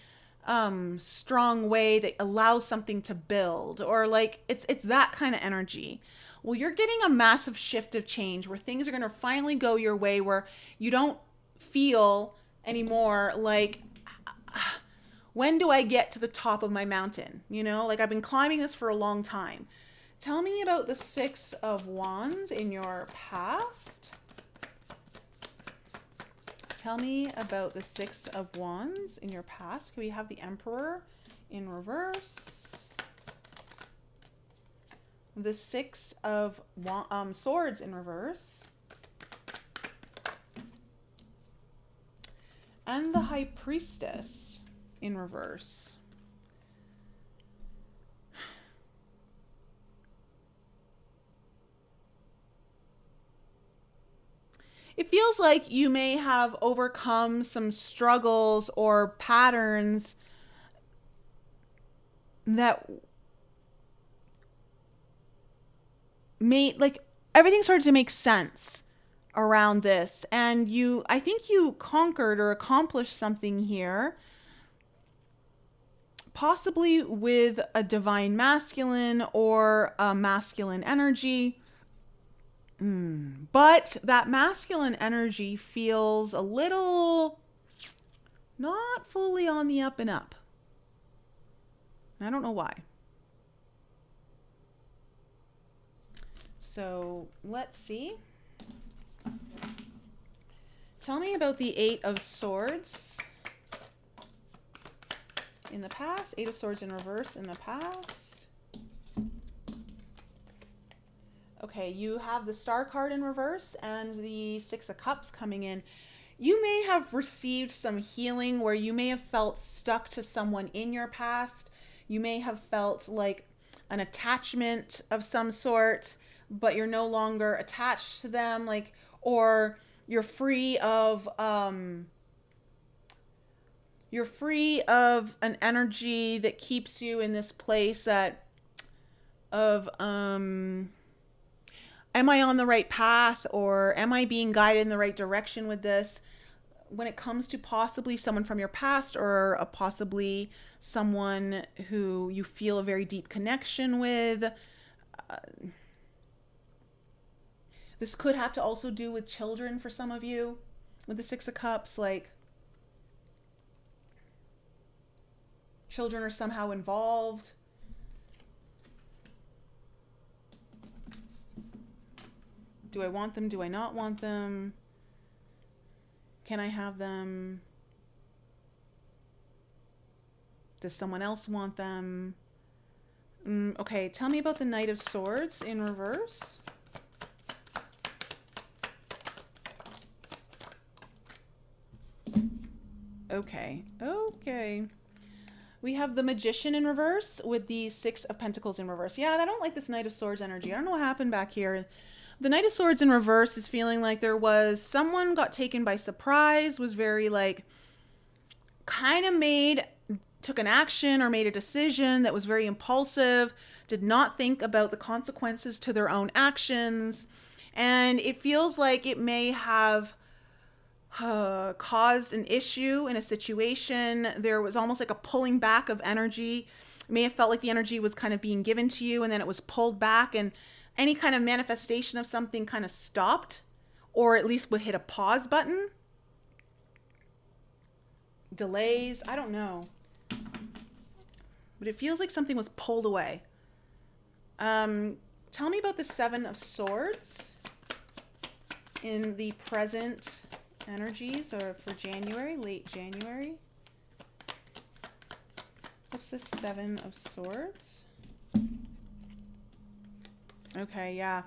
strong way that allows something to build, or like it's that kind of energy. Well, you're getting a massive shift of change where things are going to finally go your way, where you don't feel anymore like, when do I get to the top of my mountain? You know, like I've been climbing this for a long time. Tell me about the Six of Wands in your past. Tell me about the Six of Wands in your past. Can we have the Emperor in reverse? The Six of Swords in reverse. And the High Priestess in reverse. It feels like you may have overcome some struggles or patterns that may, like, everything started to make sense around this. And I think you conquered or accomplished something here, possibly with a divine masculine or a masculine energy. But that masculine energy feels a little not fully on the up and up. I don't know why. So let's see. Tell me about the Eight of Swords in the past. Eight of Swords in reverse in the past. Okay, you have the Star card in reverse and the Six of Cups coming in. You may have received some healing where you may have felt stuck to someone in your past. You may have felt like an attachment of some sort, but you're no longer attached to them, like, or you're free of an energy that keeps you in this place of am I on the right path, or am I being guided in the right direction with this? When it comes to possibly someone from your past, or possibly someone who you feel a very deep connection with, this could have to also do with children for some of you with the Six of Cups. Like, children are somehow involved. Do I want them? Do I not want them? Can I have them? Does someone else want them? Okay, tell me about the Knight of Swords in reverse. Okay. We have the Magician in reverse with the Six of Pentacles in reverse. Yeah, I don't like this Knight of Swords energy. I don't know what happened back here. The Knight of Swords in reverse is feeling like there was someone got taken by surprise, was very like kind of took an action or made a decision that was very impulsive, did not think about the consequences to their own actions. And it feels like it may have caused an issue in a situation. There was almost like a pulling back of energy. It may have felt like the energy was kind of being given to you and then it was pulled back, and any kind of manifestation of something kind of stopped, or at least would hit a pause button. Delays, I don't know. But it feels like something was pulled away. Tell me about the Seven of Swords in the present energies, or for January, late January. What's the Seven of Swords? Okay, yeah.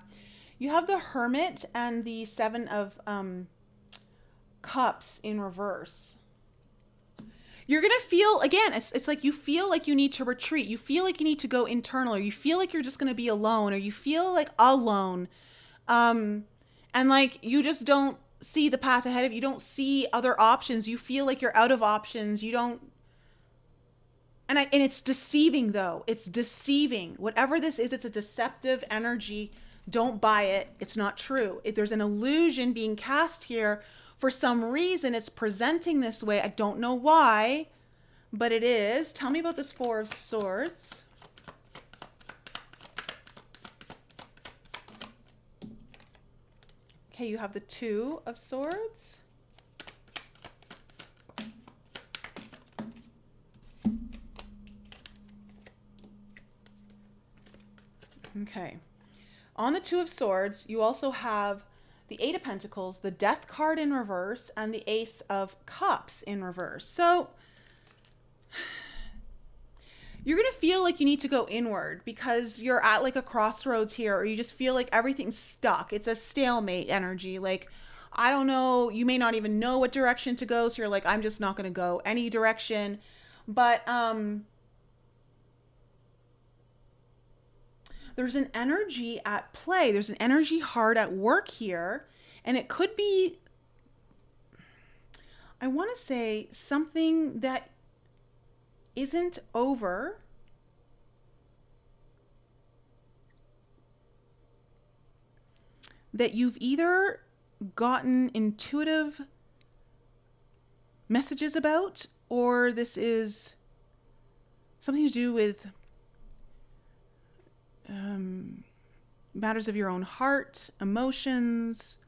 You have the Hermit and the Seven of Cups in reverse. You're going to feel, again, it's like you feel like you need to retreat. You feel like you need to go internal, or you feel like you're just going to be alone, or you feel like alone. And like you just don't see the path ahead of you. You don't see other options. You feel like you're out of options. You don't. And it's deceiving, though. It's deceiving. Whatever this is, it's a deceptive energy. Don't buy it. It's not true. There's an illusion being cast here. For some reason, it's presenting this way. I don't know why, but it is. Tell me about this Four of Swords. Okay, you have the Two of Swords. Okay. On the Two of Swords, you also have the Eight of Pentacles, the Death card in reverse, and the Ace of Cups in reverse. So you're going to feel like you need to go inward because you're at like a crossroads here, or you just feel like everything's stuck. It's a stalemate energy. Like, I don't know, you may not even know what direction to go. So you're like, I'm just not going to go any direction. But, there's an energy at play. There's an energy hard at work here. And it could be, I want to say, something that isn't over. that you've either gotten intuitive messages about, or this is something to do with matters of your own heart, emotions.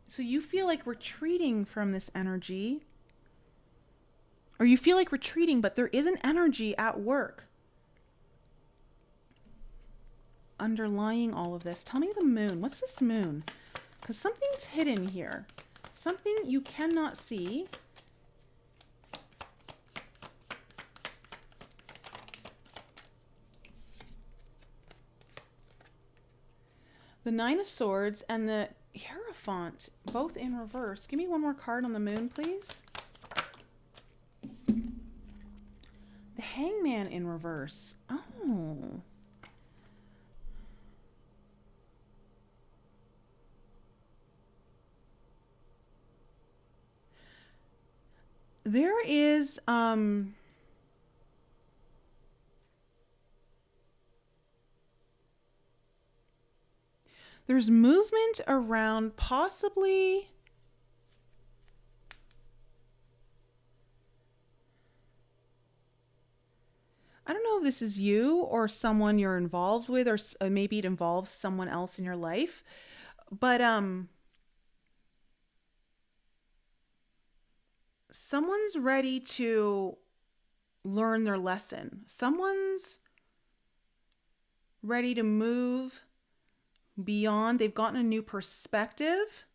So you feel like retreating from this energy, or you feel like retreating, but there is an energy at work underlying all of this. Tell me the moon. What's this moon? Because something's hidden here. Something you cannot see. The Nine of Swords and the Hierophant, both in reverse. Give me one more card on the moon, please. The Hangman in reverse. Oh. There is there's movement around possibly I don't know if this is you or someone you're involved with, or maybe it involves someone else in your life, but someone's ready to learn their lesson. Someone's ready to move beyond. They've gotten a new perspective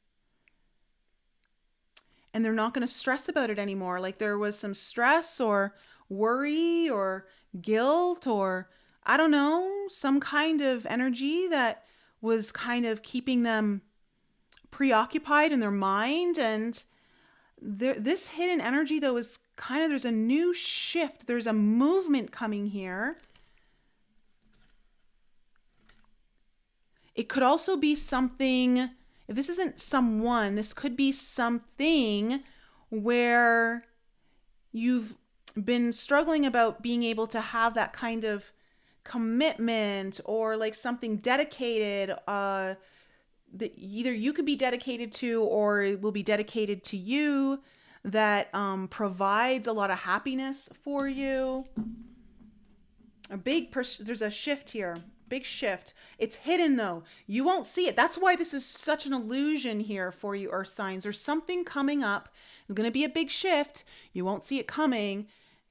and they're not going to stress about it anymore. Like there was some stress or worry or guilt or I don't know, some kind of energy that was kind of keeping them preoccupied in their mind. And this hidden energy though is kind of, there's a new shift. There's a movement coming here. It could also be something, if this isn't someone, this could be something where you've been struggling about being able to have that kind of commitment or like something dedicated that either you could be dedicated to or it will be dedicated to you that provides a lot of happiness for you. There's a shift here. Big shift. It's hidden though. You won't see it. That's why this is such an illusion here for you, Earth signs. There's something coming up. There's going to be a big shift. You won't see it coming.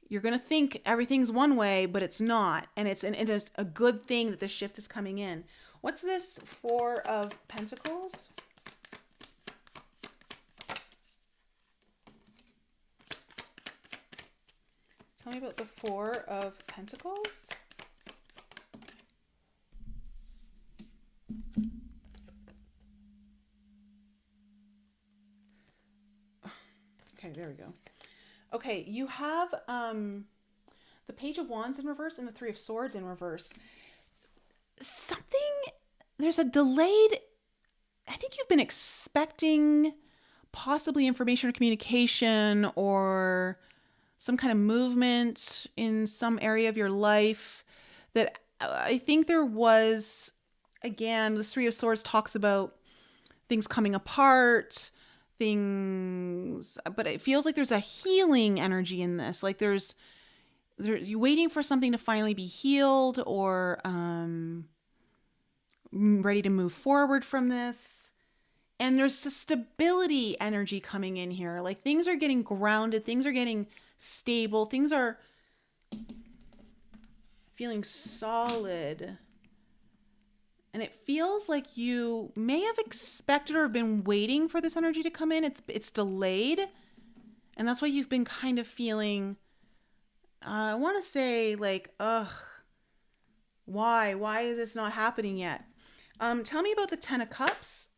You're going to think everything's one way, but it's not. And it's a good thing that this shift is coming in. What's this Four of Pentacles? Tell me about the Four of Pentacles. Okay, there we go. Okay, you have the Page of Wands in reverse and the Three of Swords in reverse. There's a delayed, I think you've been expecting possibly information or communication or some kind of movement in some area of your life that I think there was, again, the Three of Swords talks about things coming apart, but it feels like there's a healing energy in this. Like you're waiting for something to finally be healed or ready to move forward from this. And there's a stability energy coming in here. Like things are getting grounded, things are getting stable, things are feeling solid. And it feels like you may have expected or have been waiting for this energy to come in. It's delayed. And that's why you've been kind of feeling, I want to say like, why? Why is this not happening yet? Tell me about the Ten of Cups.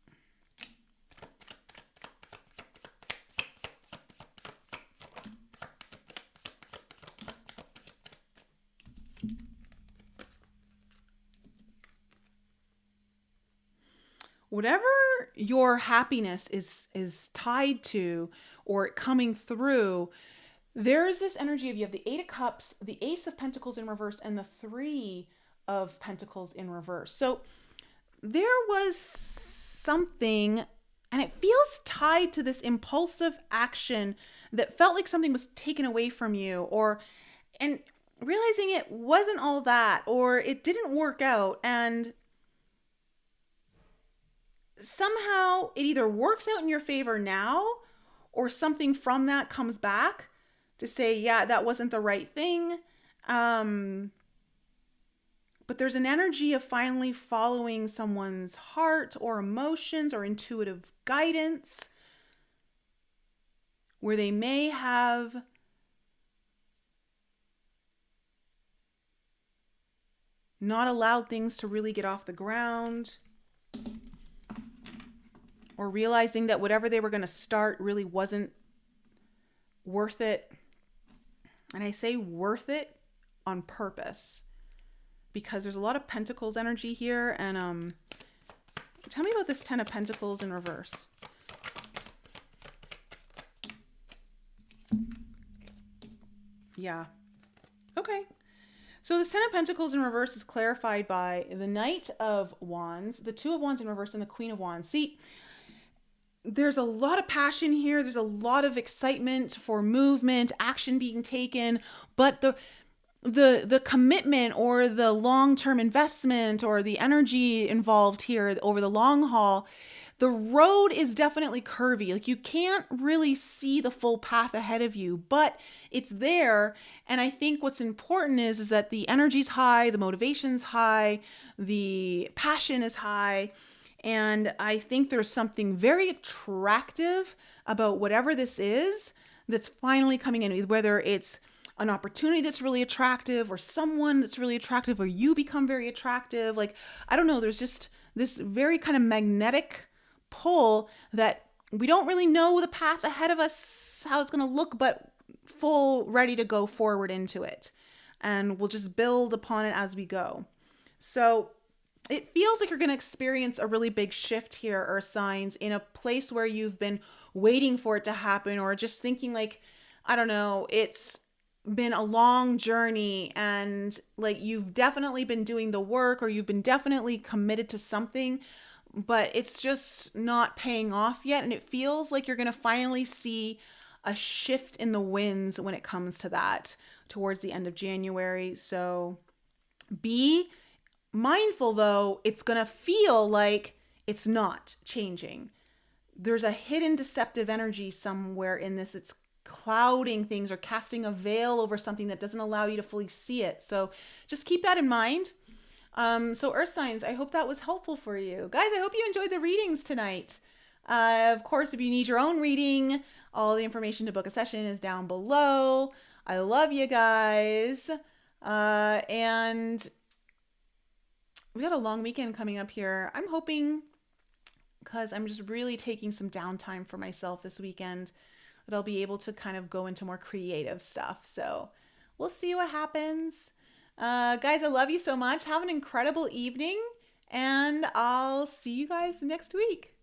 Whatever your happiness is tied to or coming through, there's this energy of you have the Eight of Cups, the Ace of Pentacles in reverse, and the Three of Pentacles in reverse. So there was something, and it feels tied to this impulsive action that felt like something was taken away from you, and realizing it wasn't all that, or it didn't work out, and somehow it either works out in your favor now, or something from that comes back to say, yeah, that wasn't the right thing. But there's an energy of finally following someone's heart or emotions or intuitive guidance, where they may have not allowed things to really get off the ground, or realizing that whatever they were going to start really wasn't worth it. And I say worth it on purpose, because there's a lot of Pentacles energy here. And tell me about this Ten of Pentacles in reverse. Yeah. Okay. So the Ten of Pentacles in reverse is clarified by the Knight of Wands, the Two of Wands in reverse, and the Queen of Wands. See, there's a lot of passion here. There's a lot of excitement for movement, action being taken, but the commitment or the long-term investment or the energy involved here over the long haul, the road is definitely curvy. Like, you can't really see the full path ahead of you, but it's there. And I think what's important is that the energy's high, the motivation's high, the passion is high. And I think there's something very attractive about whatever this is that's finally coming in, whether it's an opportunity that's really attractive, or someone that's really attractive, or you become very attractive. Like, I don't know, there's just this very kind of magnetic pull that we don't really know the path ahead of us, how it's going to look, but full ready to go forward into it. And we'll just build upon it as we go. So it feels like you're going to experience a really big shift here, Earth signs, in a place where you've been waiting for it to happen, or just thinking like, I don't know, it's been a long journey, and like you've definitely been doing the work, or you've been definitely committed to something, but it's just not paying off yet. And it feels like you're going to finally see a shift in the winds when it comes to that towards the end of January. So be mindful, though, it's going to feel like it's not changing. There's a hidden deceptive energy somewhere in this. It's clouding things or casting a veil over something that doesn't allow you to fully see it. So just keep that in mind. So Earth signs, I hope that was helpful for you. Guys, I hope you enjoyed the readings tonight. Of course, if you need your own reading, all the information to book a session is down below. I love you guys. And we got a long weekend coming up here. I'm hoping, because I'm just really taking some downtime for myself this weekend, that I'll be able to kind of go into more creative stuff. So we'll see what happens. Guys, I love you so much. Have an incredible evening, and I'll see you guys next week.